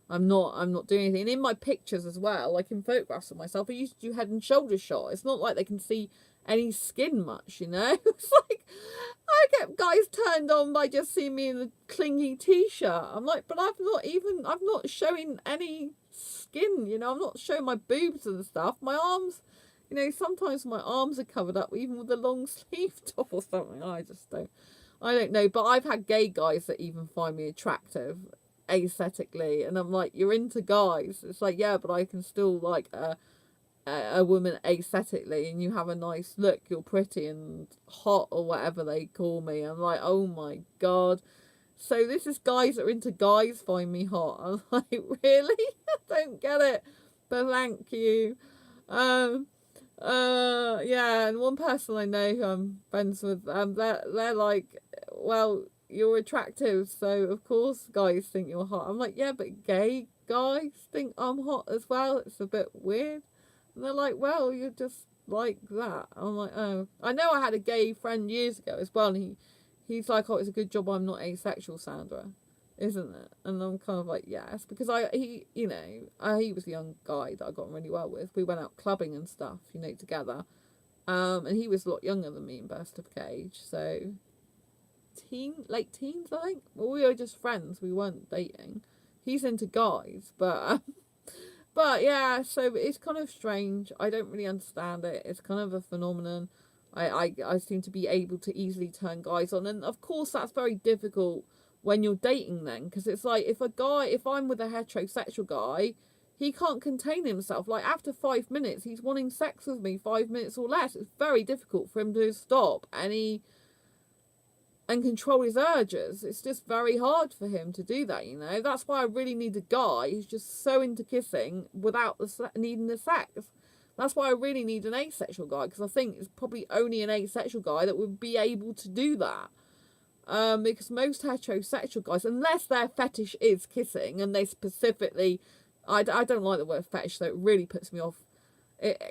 I'm not doing anything. And in my pictures as well, like in photographs of myself, I used to do head and shoulder shot. It's not like they can see any skin much, you know. It's like I get guys turned on by just seeing me in a clingy t-shirt. I'm like, but I'm not showing any skin, you know. I'm not showing my boobs and stuff. My arms, you know, sometimes my arms are covered up even with a long sleeve top or something. I don't know. But I've had gay guys that even find me attractive aesthetically, and I'm like, you're into guys. It's like, yeah, but I can still like a woman aesthetically, and you have a nice look, you're pretty and hot or whatever they call me. I'm like, oh my god. So this is guys that are into guys find me hot. I'm like, really? I don't get it, but thank you. Yeah, and one person I know who I'm friends with, they're like, well, you're attractive, so of course guys think you're hot. I'm like, yeah, but gay guys think I'm hot as well. It's a bit weird. And they're like, well, you're just like that. I'm like, oh. I know I had a gay friend years ago as well, and he's like, oh, it's a good job I'm not asexual, Sandra, isn't it? And I'm kind of like, yes, because he was a young guy that I got on really well with. We went out clubbing and stuff, you know, together. And he was a lot younger than me in birth certificate age, so late teens, I think. Well, we were just friends. We weren't dating. He's into guys, but yeah. So it's kind of strange. I don't really understand it. It's kind of a phenomenon. I seem to be able to easily turn guys on, and of course that's very difficult when you're dating then, because it's like if I'm with a heterosexual guy, he can't contain himself. Like after 5 minutes, he's wanting sex with me, 5 minutes or less. It's very difficult for him to stop and control his urges. It's just very hard for him to do that, you know. That's why I really need a guy who's just so into kissing without needing the sex. That's why I really need an asexual guy, because I think it's probably only an asexual guy that would be able to do that. Because most heterosexual guys, unless their fetish is kissing, and they specifically, I don't like the word fetish, so it really puts me off.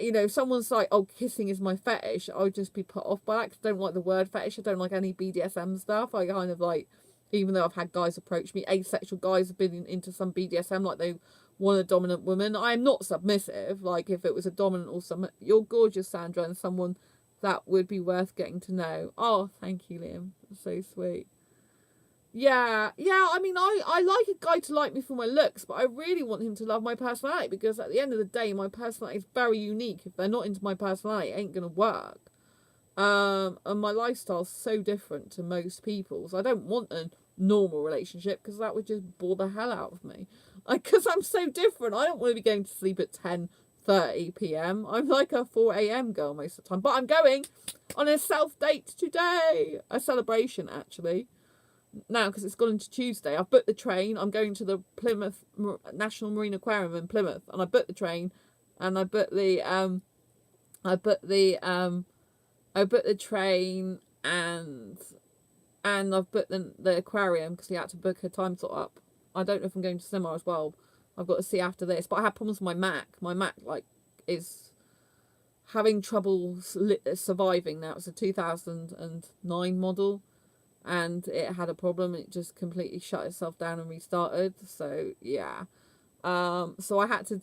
You know, if someone's like, oh, kissing is my fetish, I'll just be put off by that, because I don't like the word fetish. I don't like any BDSM stuff. I kind of like, even though I've had guys approach me, asexual guys have been into some BDSM, like they want a dominant woman. I am not submissive. Like if it was a dominant or some, you're gorgeous, Sandra, and someone that would be worth getting to know. Oh, thank you, Liam. That's so sweet. Yeah, I mean, I like a guy to like me for my looks, but I really want him to love my personality, because at the end of the day, my personality is very unique. If they're not into my personality, it ain't gonna work. And my lifestyle's so different to most people's. I don't want a normal relationship, because that would just bore the hell out of me. Because I'm so different. I don't want to be going to sleep at 10:30 p.m. I'm like a 4 a.m. girl most of the time. But I'm going on a self-date today. A celebration, actually. Now, because it's gone into Tuesday, I've booked the train. I'm going to the Plymouth National Marine Aquarium in Plymouth, and I booked the train and I booked the I booked the train, and I've booked the aquarium because he had to book a time slot up. I don't know if I'm going to cinema as well. I've got to see after this. But I had problems with my Mac. My Mac like is having trouble surviving now. It's a 2009 model, and it had a problem. It just completely shut itself down and restarted. So yeah. So I had to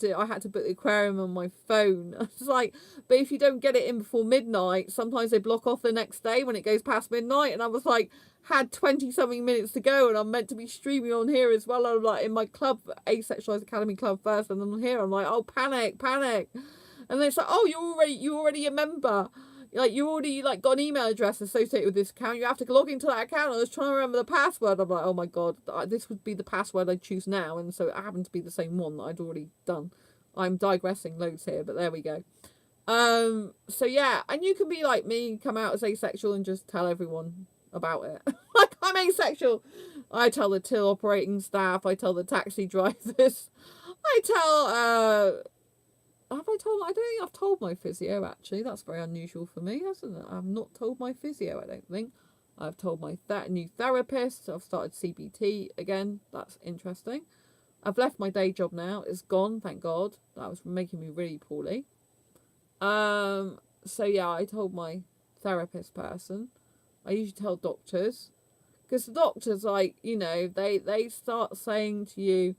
book the aquarium on my phone. It's like, but if you don't get it in before midnight, sometimes they block off the next day when it goes past midnight. And I was like, had 20 something minutes to go, and I'm meant to be streaming on here as well. I'm like in my club, Asexualise Academy club first, and then on here I'm like, oh, panic. And then it's like, oh, you're already a member. Like, you already like got an email address associated with this account. You have to log into that account. I was trying to remember the password. I'm like, oh my god, this would be the password I'd choose now, and so it happened to be the same one that I'd already done. I'm digressing loads here, but there we go. So yeah, and you can be like me, come out as asexual and just tell everyone about it. Like, I'm asexual. I tell the till operating staff. I tell the taxi drivers. I tell have I told? I don't think I've told my physio, actually. That's very unusual for me, hasn't it? I've not told my physio, I don't think. I've told my new therapist. I've started CBT again. That's interesting. I've left my day job now. It's gone, thank God. That was making me really poorly. So yeah, I told my therapist person. I usually tell doctors. Because the doctors, like, you know, they start saying to you,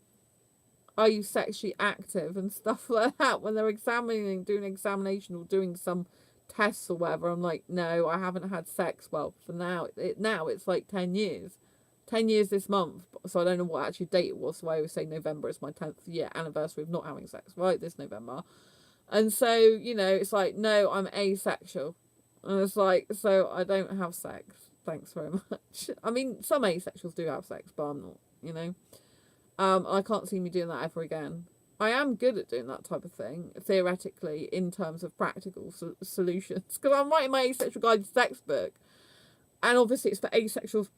are you sexually active and stuff like that when they're doing an examination or doing some tests or whatever. I'm like, no, I haven't had sex. Well, for now, it's like 10 years. 10 years this month, so I don't know what actually date it was, so I always say November is my 10th year anniversary of not having sex, right, this November. And so, you know, it's like, no, I'm asexual. And it's like, so I don't have sex. Thanks very much. I mean, some asexuals do have sex, but I'm not, you know. I can't see me doing that ever again. I am good at doing that type of thing, theoretically, in terms of practical solutions. Because I'm writing my Asexual Guide to Sex book. And obviously it's for asexuals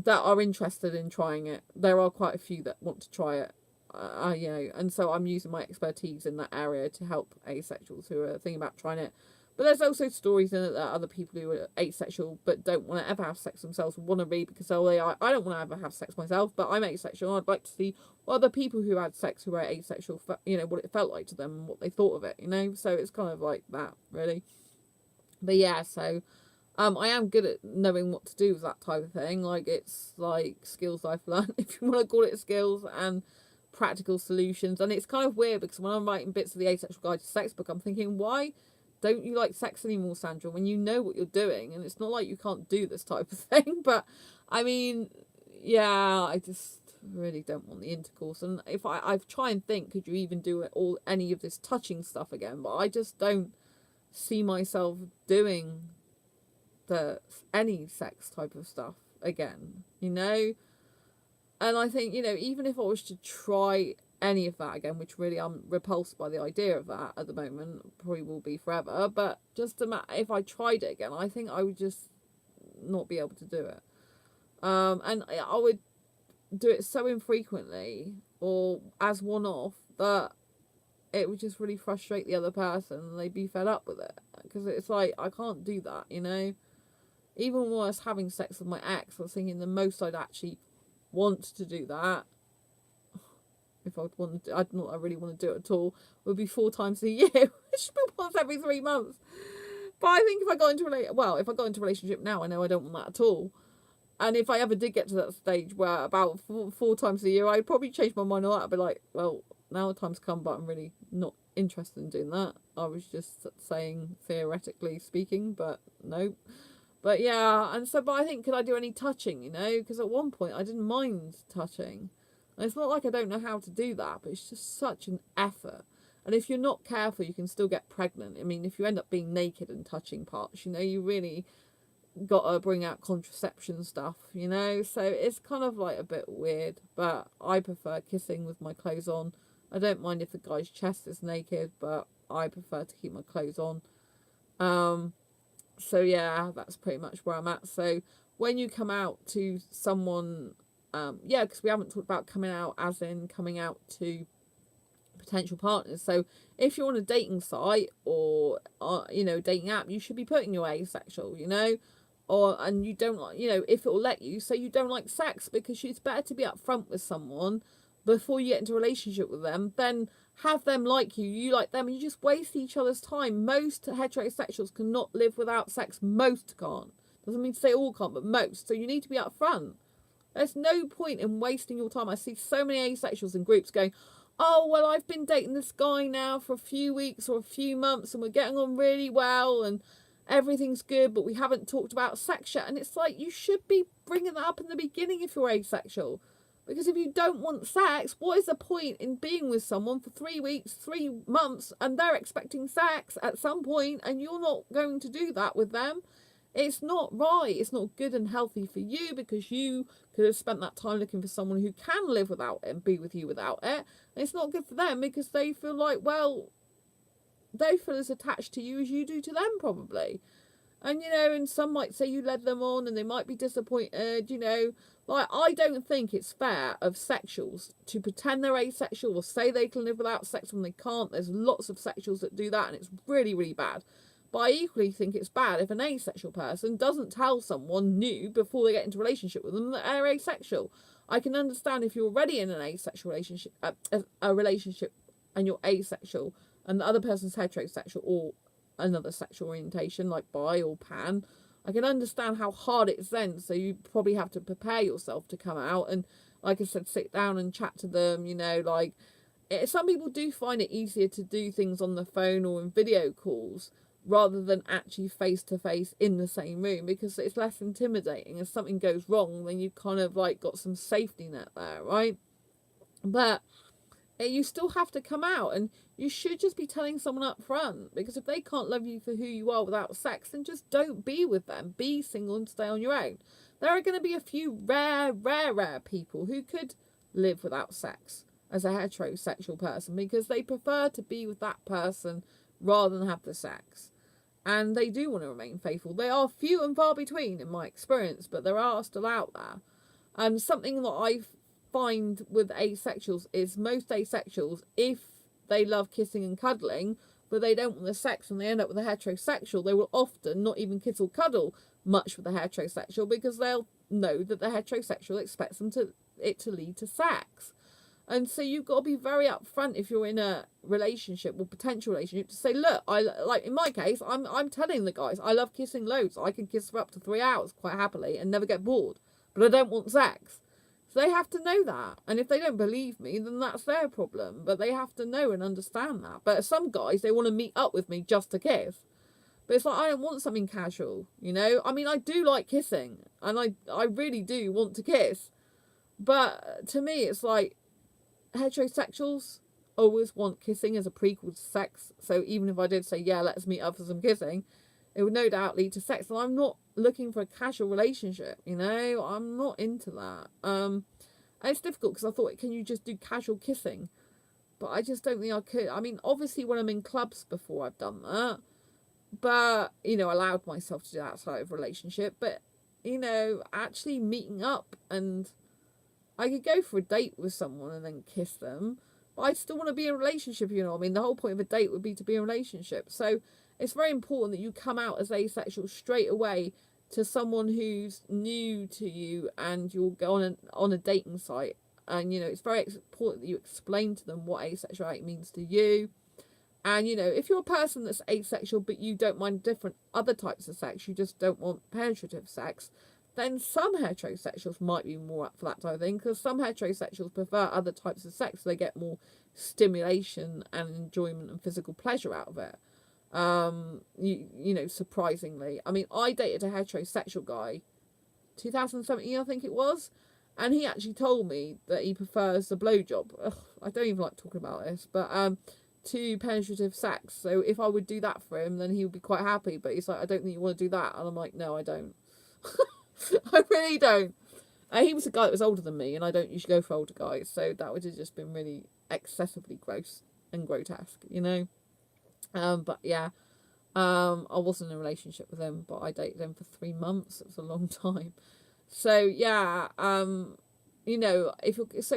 that are interested in trying it. There are quite a few that want to try it. You know, and so I'm using my expertise in that area to help asexuals who are thinking about trying it. But there's also stories in it that other people who are asexual but don't want to ever have sex themselves want to read, because I don't want to ever have sex myself, but I'm asexual. I'd like to see what other people who had sex who were asexual, you know, what it felt like to them and what they thought of it, you know. So it's kind of like that, really. But yeah, so I am good at knowing what to do with that type of thing. Like, it's like skills I've learned, if you want to call it skills, and practical solutions. And it's kind of weird because when I'm writing bits of the Asexual Guide to Sex book, I'm thinking, why don't you like sex anymore, Sandra, when you know what you're doing? And it's not like you can't do this type of thing, but I mean, yeah, I just really don't want the intercourse. And if I try and think, could you even do any of this touching stuff again? But I just don't see myself doing any sex type of stuff again, you know. And I think, you know, even if I was to try any of that again, which really I'm repulsed by the idea of that at the moment, probably will be forever, but just if I tried it again, I think I would just not be able to do it. And I would do it so infrequently or as one-off that it would just really frustrate the other person and they'd be fed up with it, because it's like, I can't do that, you know. Even when I was having sex with my ex, I was thinking the most I'd actually want to do that, if I'd want to, I really want to do it at all, would be 4 times a year, which should be once every 3 months. But I think if I got into a relationship now, I know I don't want that at all. And if I ever did get to that stage where about 4 times a year, I'd probably change my mind on that. I'd be like, well, now the time's come, but I'm really not interested in doing that. I was just saying, theoretically speaking, but no. But yeah, and so, but I think, could I do any touching, you know? Because at one point I didn't mind touching. And it's not like I don't know how to do that, but it's just such an effort. And if you're not careful, you can still get pregnant. I mean, if you end up being naked and touching parts, you know, you really got to bring out contraception stuff, you know? So it's kind of like a bit weird, but I prefer kissing with my clothes on. I don't mind if the guy's chest is naked, but I prefer to keep my clothes on. So yeah, that's pretty much where I'm at. So when you come out to someone, yeah, because we haven't talked about coming out as in coming out to potential partners. So if you're on a dating site or dating app, you should be putting you're asexual, and you don't like, if it'll let you, say you don't like sex, because it's better to be upfront with someone before you get into a relationship with them than have them like you like them, and you just waste each other's time. Most heterosexuals cannot live without sex. Most can't. Doesn't mean to say all can't, but most. So you need to be upfront. There's no point in wasting your time. I see so many asexuals in groups going, oh, well, I've been dating this guy now for a few weeks or a few months and we're getting on really well and everything's good, but we haven't talked about sex yet. And it's like, you should be bringing that up in the beginning if you're asexual. Because if you don't want sex, what is the point in being with someone for 3 weeks, 3 months, and they're expecting sex at some point and you're not going to do that with them? It's not right. It's not good and healthy for you, because you could have spent that time looking for someone who can live without it and be with you without it. And it's not good for them, because they feel like, well, they feel as attached to you as you do to them, probably. And, and some might say you led them on and they might be disappointed, Like, I don't think it's fair of sexuals to pretend they're asexual or say they can live without sex when they can't. There's lots of sexuals that do that, and it's really, really bad. But I equally think it's bad if an asexual person doesn't tell someone new before they get into a relationship with them that they're asexual. I can understand if you're already in an asexual relationship, a relationship, and you're asexual, and the other person's heterosexual or another sexual orientation like bi or pan. I can understand how hard it's then, so you probably have to prepare yourself to come out and, like I said, sit down and chat to them, some people do find it easier to do things on the phone or in video calls rather than actually face to face in the same room, because it's less intimidating. If something goes wrong, then you've kind of like got some safety net there, right? But you still have to come out, and you should just be telling someone up front, because if they can't love you for who you are without sex, then just don't be with them. Be single and stay on your own. There are going to be a few rare people who could live without sex as a heterosexual person, because they prefer to be with that person rather than have the sex. And they do want to remain faithful. They are few and far between in my experience, but there are still out there. And something that I find with asexuals is most asexuals, if they love kissing and cuddling, but they don't want the sex and they end up with a heterosexual, they will often not even kiss or cuddle much with a heterosexual, because they'll know that the heterosexual expects them to lead to sex. And so you've got to be very upfront if you're in a relationship or potential relationship to say, look, in my case, I'm telling the guys, I love kissing loads. I can kiss for up to 3 hours quite happily and never get bored, but I don't want sex. So they have to know that. And if they don't believe me, then that's their problem. But they have to know and understand that. But some guys, they want to meet up with me just to kiss. But it's like, I don't want something casual, I mean, I do like kissing, and I really do want to kiss. But to me, it's like, heterosexuals always want kissing as a prequel to sex. So even if I did say, yeah, let's meet up for some kissing, it would no doubt lead to sex. And I'm not looking for a casual relationship, I'm not into that. And it's difficult, because I thought, can you just do casual kissing? But I just don't think I could. I mean, obviously when I'm in clubs before, I've done that, but allowed myself to do that sort of relationship. But actually meeting up, and I could go for a date with someone and then kiss them, but I still want to be in a relationship, I mean, the whole point of a date would be to be in a relationship. So it's very important that you come out as asexual straight away to someone who's new to you, and you'll go on a dating site. And, it's very important that you explain to them what asexuality means to you. And, if you're a person that's asexual, but you don't mind different other types of sex, you just don't want penetrative sex, then some heterosexuals might be more up for that type of thing, because some heterosexuals prefer other types of sex, so they get more stimulation and enjoyment and physical pleasure out of it. Surprisingly. I mean, I dated a heterosexual guy, 2017, I think it was, and he actually told me that he prefers the blowjob. I don't even like talking about this, but to penetrative sex. So if I would do that for him, then he would be quite happy. But he's like, I don't think you want to do that. And I'm like, no, I don't. I really don't. He was a guy that was older than me, and I don't usually go for older guys, so that would have just been really excessively gross and grotesque, But yeah, I wasn't in a relationship with him, but I dated him for 3 months. It was a long time. So yeah, so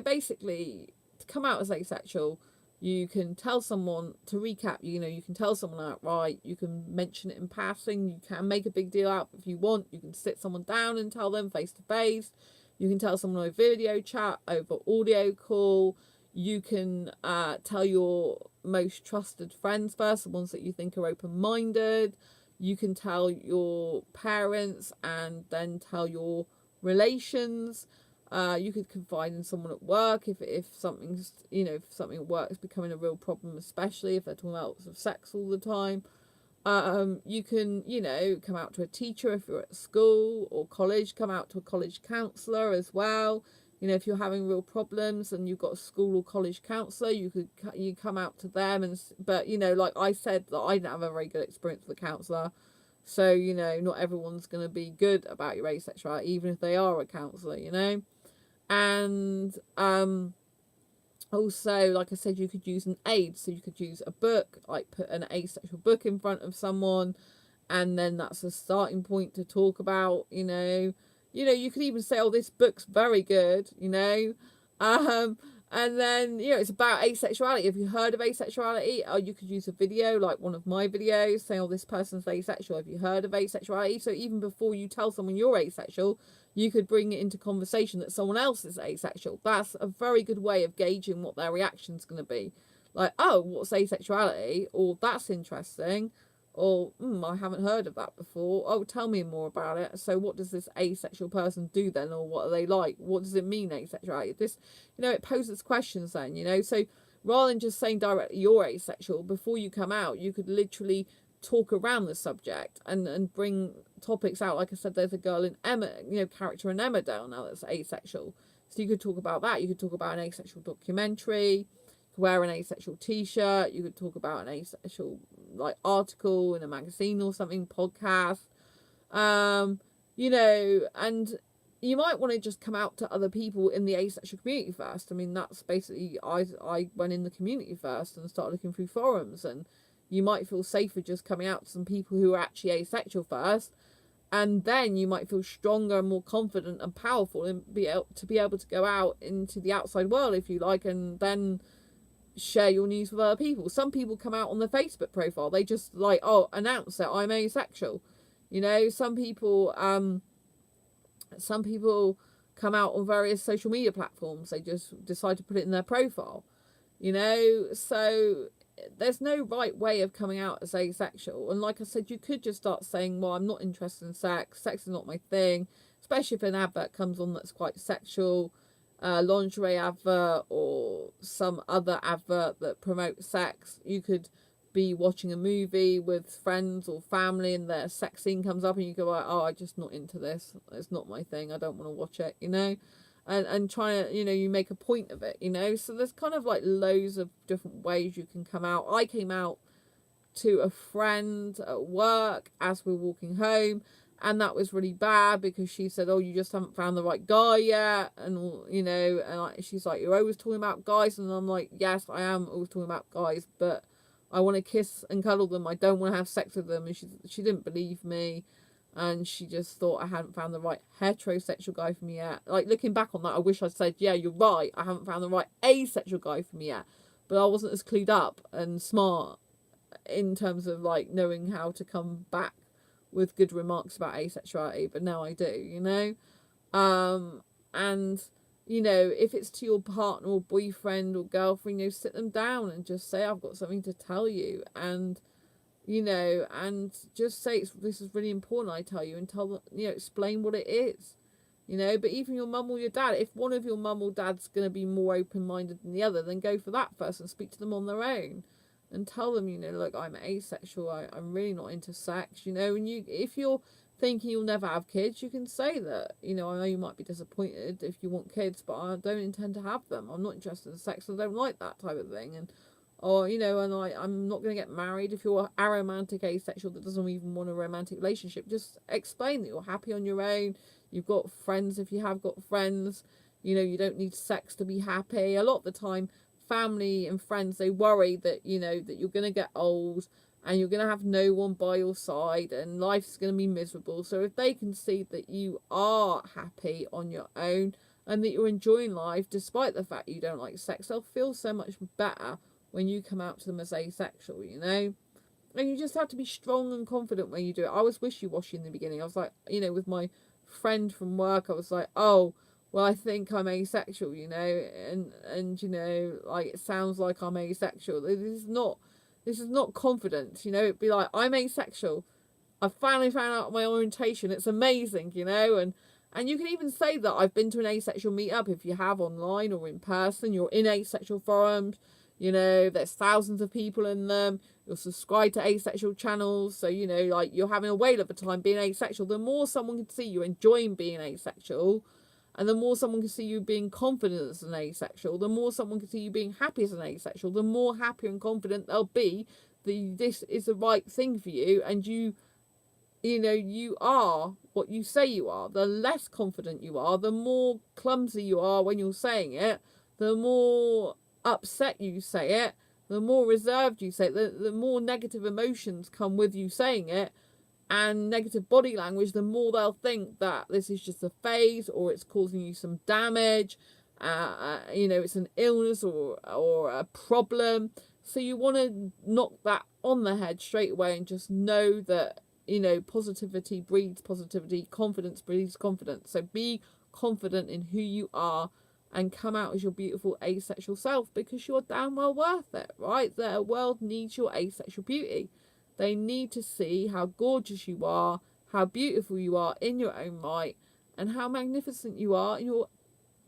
basically, to come out as asexual, You can tell someone, to recap, you can tell someone outright, you can mention it in passing, you can make a big deal out if you want, you can sit someone down and tell them face to face, you can tell someone over video chat, over audio call, you can tell your most trusted friends first, the ones that you think are open-minded, you can tell your parents and then tell your relations. You could confide in someone at work if something's, if something at work is becoming a real problem, especially if they're talking about lots of sex all the time. You can, come out to a teacher if you're at school or college, come out to a college counsellor as well. If you're having real problems and you've got a school or college counsellor, you come out to them. But like I said, that I didn't have a very good experience with a counsellor. So, not everyone's going to be good about your asexuality, even if they are a counsellor, And also, like I said, you could use an aid. So you could use a book, like put an asexual book in front of someone, and then that's a starting point to talk about, you could even say, oh, this book's very good, and then, it's about asexuality. Have you heard of asexuality? Or you could use a video, like one of my videos, saying, oh, this person's asexual. Have you heard of asexuality? So even before you tell someone you're asexual, you could bring it into conversation that someone else is asexual. That's a very good way of gauging what their reaction's going to be. Like, oh, what's asexuality? Or that's interesting. Or, I haven't heard of that before. Oh, tell me more about it. So what does this asexual person do then? Or what are they like? What does it mean, asexuality? This, it poses questions then, So rather than just saying directly you're asexual, before you come out, you could literally talk around the subject and bring topics out. Like I said, there's a girl in Emma, character in Emmerdale now that's asexual. So you could talk about that. You could talk about an asexual documentary, wear an asexual t-shirt, you could talk about an asexual article in a magazine or something, podcast, and you might want to just come out to other people in the asexual community first. I mean, that's basically, I went in the community first and started looking through forums, and you might feel safer just coming out to some people who are actually asexual first, and then you might feel stronger and more confident and powerful and be able to go out into the outside world, if you like, and then share your news with other people. Some people come out on their Facebook profile. They just announce that I'm asexual. Some people come out on various social media platforms. They just decide to put it in their profile. So there's no right way of coming out as asexual. And like I said, you could just start saying, well, I'm not interested in sex. Sex is not my thing. Especially if an advert comes on that's quite sexual. Lingerie advert or some other advert that promotes sex. You could be watching a movie with friends or family and their sex scene comes up and you go like, oh, I'm just not into this, it's not my thing, I don't want to watch it, and try to, you make a point of it, so there's kind of loads of different ways you can come out. I came out to a friend at work as we were walking home, and that was really bad because she said, oh, you just haven't found the right guy yet. And, she's like, you're always talking about guys. And I'm like, yes, I am always talking about guys, but I want to kiss and cuddle them. I don't want to have sex with them. And she didn't believe me. And she just thought I hadn't found the right heterosexual guy for me yet. Looking back on that, I wish I'd said, yeah, you're right, I haven't found the right asexual guy for me yet. But I wasn't as clued up and smart in terms of knowing how to come back with good remarks about asexuality, but now I do, and if it's to your partner or boyfriend or girlfriend, sit them down and just say, I've got something to tell you, and and just say, this is really important, I tell you, and tell them, explain what it is, but even your mum or your dad, if one of your mum or dad's going to be more open-minded than the other, then go for that first and speak to them on their own. And tell them, look, I'm asexual, I'm really not into sex, and if you're thinking you'll never have kids, you can say that, I know you might be disappointed if you want kids, but I don't intend to have them, I'm not interested in sex, I don't like that type of thing, I'm not going to get married. If you're aromantic asexual that doesn't even want a romantic relationship, just explain that you're happy on your own, you've got friends if you have got friends, you don't need sex to be happy. A lot of the time, family and friends, they worry that that you're going to get old and you're going to have no one by your side and life's going to be miserable. So if they can see that you are happy on your own and that you're enjoying life despite the fact you don't like sex, they'll feel so much better when you come out to them as asexual, you know. And you just have to be strong and confident when you do it. I was wishy-washy in the beginning. I was like, you know, with my friend from work, I was like, oh, well, I think I'm asexual, you know, and you know, like, it sounds like I'm asexual. This is not confidence, you know. It'd be like, I'm asexual. I finally found out my orientation. It's amazing, you know, and you can even say that I've been to an asexual meetup if you have, online or in person. You're in asexual forums, you know, there's thousands of people in them. You're subscribed to asexual channels, so, you know, like, you're having a whale of a time being asexual. The more someone can see you enjoying being asexual, and the more someone can see you being confident as an asexual, the more someone can see you being happy as an asexual, the more happy and confident they'll be that this is the right thing for you, and you know, you are what you say you are. The less confident you are, the more clumsy you are when you're saying it, the more upset you say it, the more reserved you say it, the more negative emotions come with you saying it, and negative body language, the more they'll think that this is just a phase, or it's causing you some damage, you know, it's an illness or a problem. So you want to knock that on the head straight away and just know that, you know, positivity breeds positivity, confidence breeds confidence. So be confident in who you are and come out as your beautiful asexual self, because you're damn well worth it, right? The world needs your asexual beauty. They need to see how gorgeous you are, how beautiful you are in your own right, and how magnificent you are in your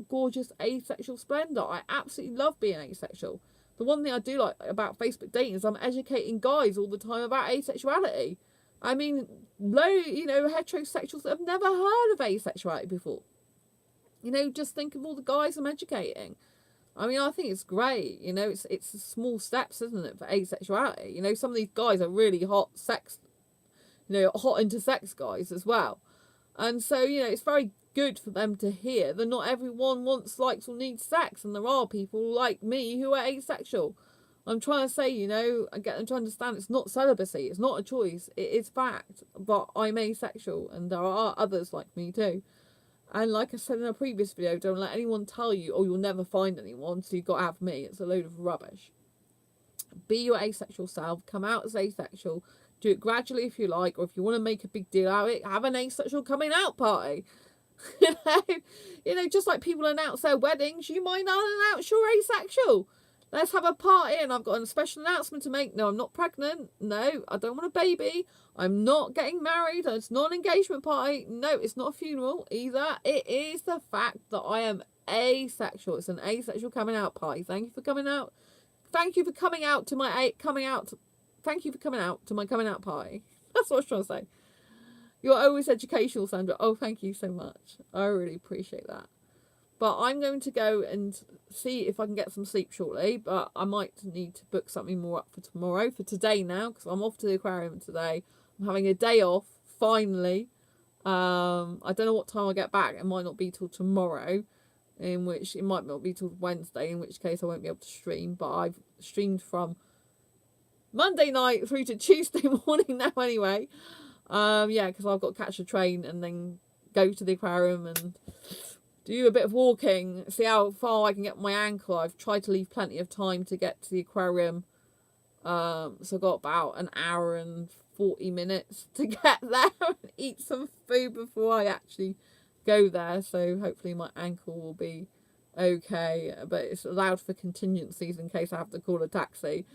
gorgeous asexual splendour. I absolutely love being asexual. The one thing I do like about Facebook dating is I'm educating guys all the time about asexuality. I mean, you know, heterosexuals that have never heard of asexuality before. You know, just think of all the guys I'm educating. I mean, I think it's great. You know, it's small steps, isn't it, for asexuality? You know, some of these guys are really hot into sex guys as well. And so, you know, it's very good for them to hear that not everyone wants, likes, or needs sex. And there are people like me who are asexual. I'm trying to say, you know, and get them to understand it's not celibacy. It's not a choice. It is fact. But I'm asexual, and there are others like me too. And like I said in a previous video, don't let anyone tell you, oh, you'll never find anyone, so you've got to have me. It's a load of rubbish. Be your asexual self. Come out as asexual. Do it gradually if you like, or if you want to make a big deal out of it, have an asexual coming out party. You know, just like people announce their weddings, you might not announce you're asexual. Let's have a party, and I've got a special announcement to make. No, I'm not pregnant. No, I don't want a baby. I'm not getting married. It's not an engagement party. No, it's not a funeral either. It is the fact that I am asexual. It's an asexual coming out party. Thank you for coming out. Thank you for coming out to my coming out. Thank you for coming out to my coming out party. That's what I was trying to say. You're always educational, Sandra. Oh, thank you so much. I really appreciate that. But I'm going to go and see if I can get some sleep shortly. But I might need to book something more up for tomorrow. For today now, because I'm off to the aquarium today. I'm having a day off, finally. I don't know what time I'll get back. It might not be till tomorrow. In which, it might not be till Wednesday. In which case I won't be able to stream. But I've streamed from Monday night through to Tuesday morning now anyway. Yeah, because I've got to catch a train and then go to the aquarium and do a bit of walking, see how far I can get my ankle. I've tried to leave plenty of time to get to the aquarium. So I've got about an hour and 40 minutes to get there and eat some food before I actually go there. So hopefully my ankle will be okay. But it's allowed for contingencies in case I have to call a taxi.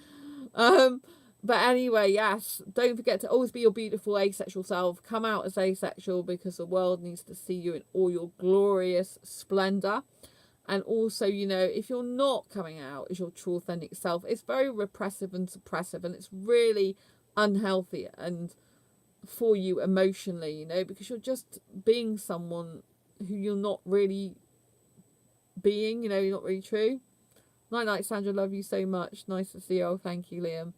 But anyway, yes, don't forget to always be your beautiful asexual self. Come out as asexual because the world needs to see you in all your glorious splendour. And also, you know, if you're not coming out as your true authentic self, it's very repressive and suppressive, and it's really unhealthy and for you emotionally, you know, because you're just being someone who you're not really being, you know, you're not really true. Night night, Sandra, love you so much. Nice to see you. Oh, thank you, Liam.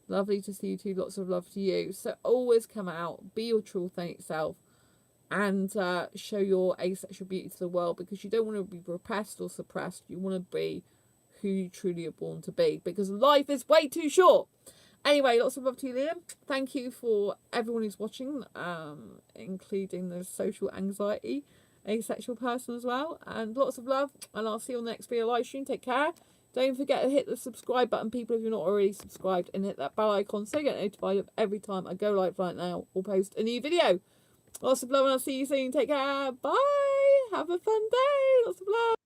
Lovely to see you too. Lots of love to you. So always come out, be your true authentic self, and show your asexual beauty to the world, because you don't want to be repressed or suppressed. You want to be who you truly are born to be, because life is way too short. Anyway, lots of love to you, Liam. Thank you for everyone who's watching, including the social anxiety asexual person as well. And lots of love, and I'll see you on the next video live stream. Take care. Don't forget to hit the subscribe button, people, if you're not already subscribed, and hit that bell icon so you get notified of every time I go live right now or post a new video. Lots of love, and I'll see you soon. Take care. Bye. Have a fun day. Lots of love.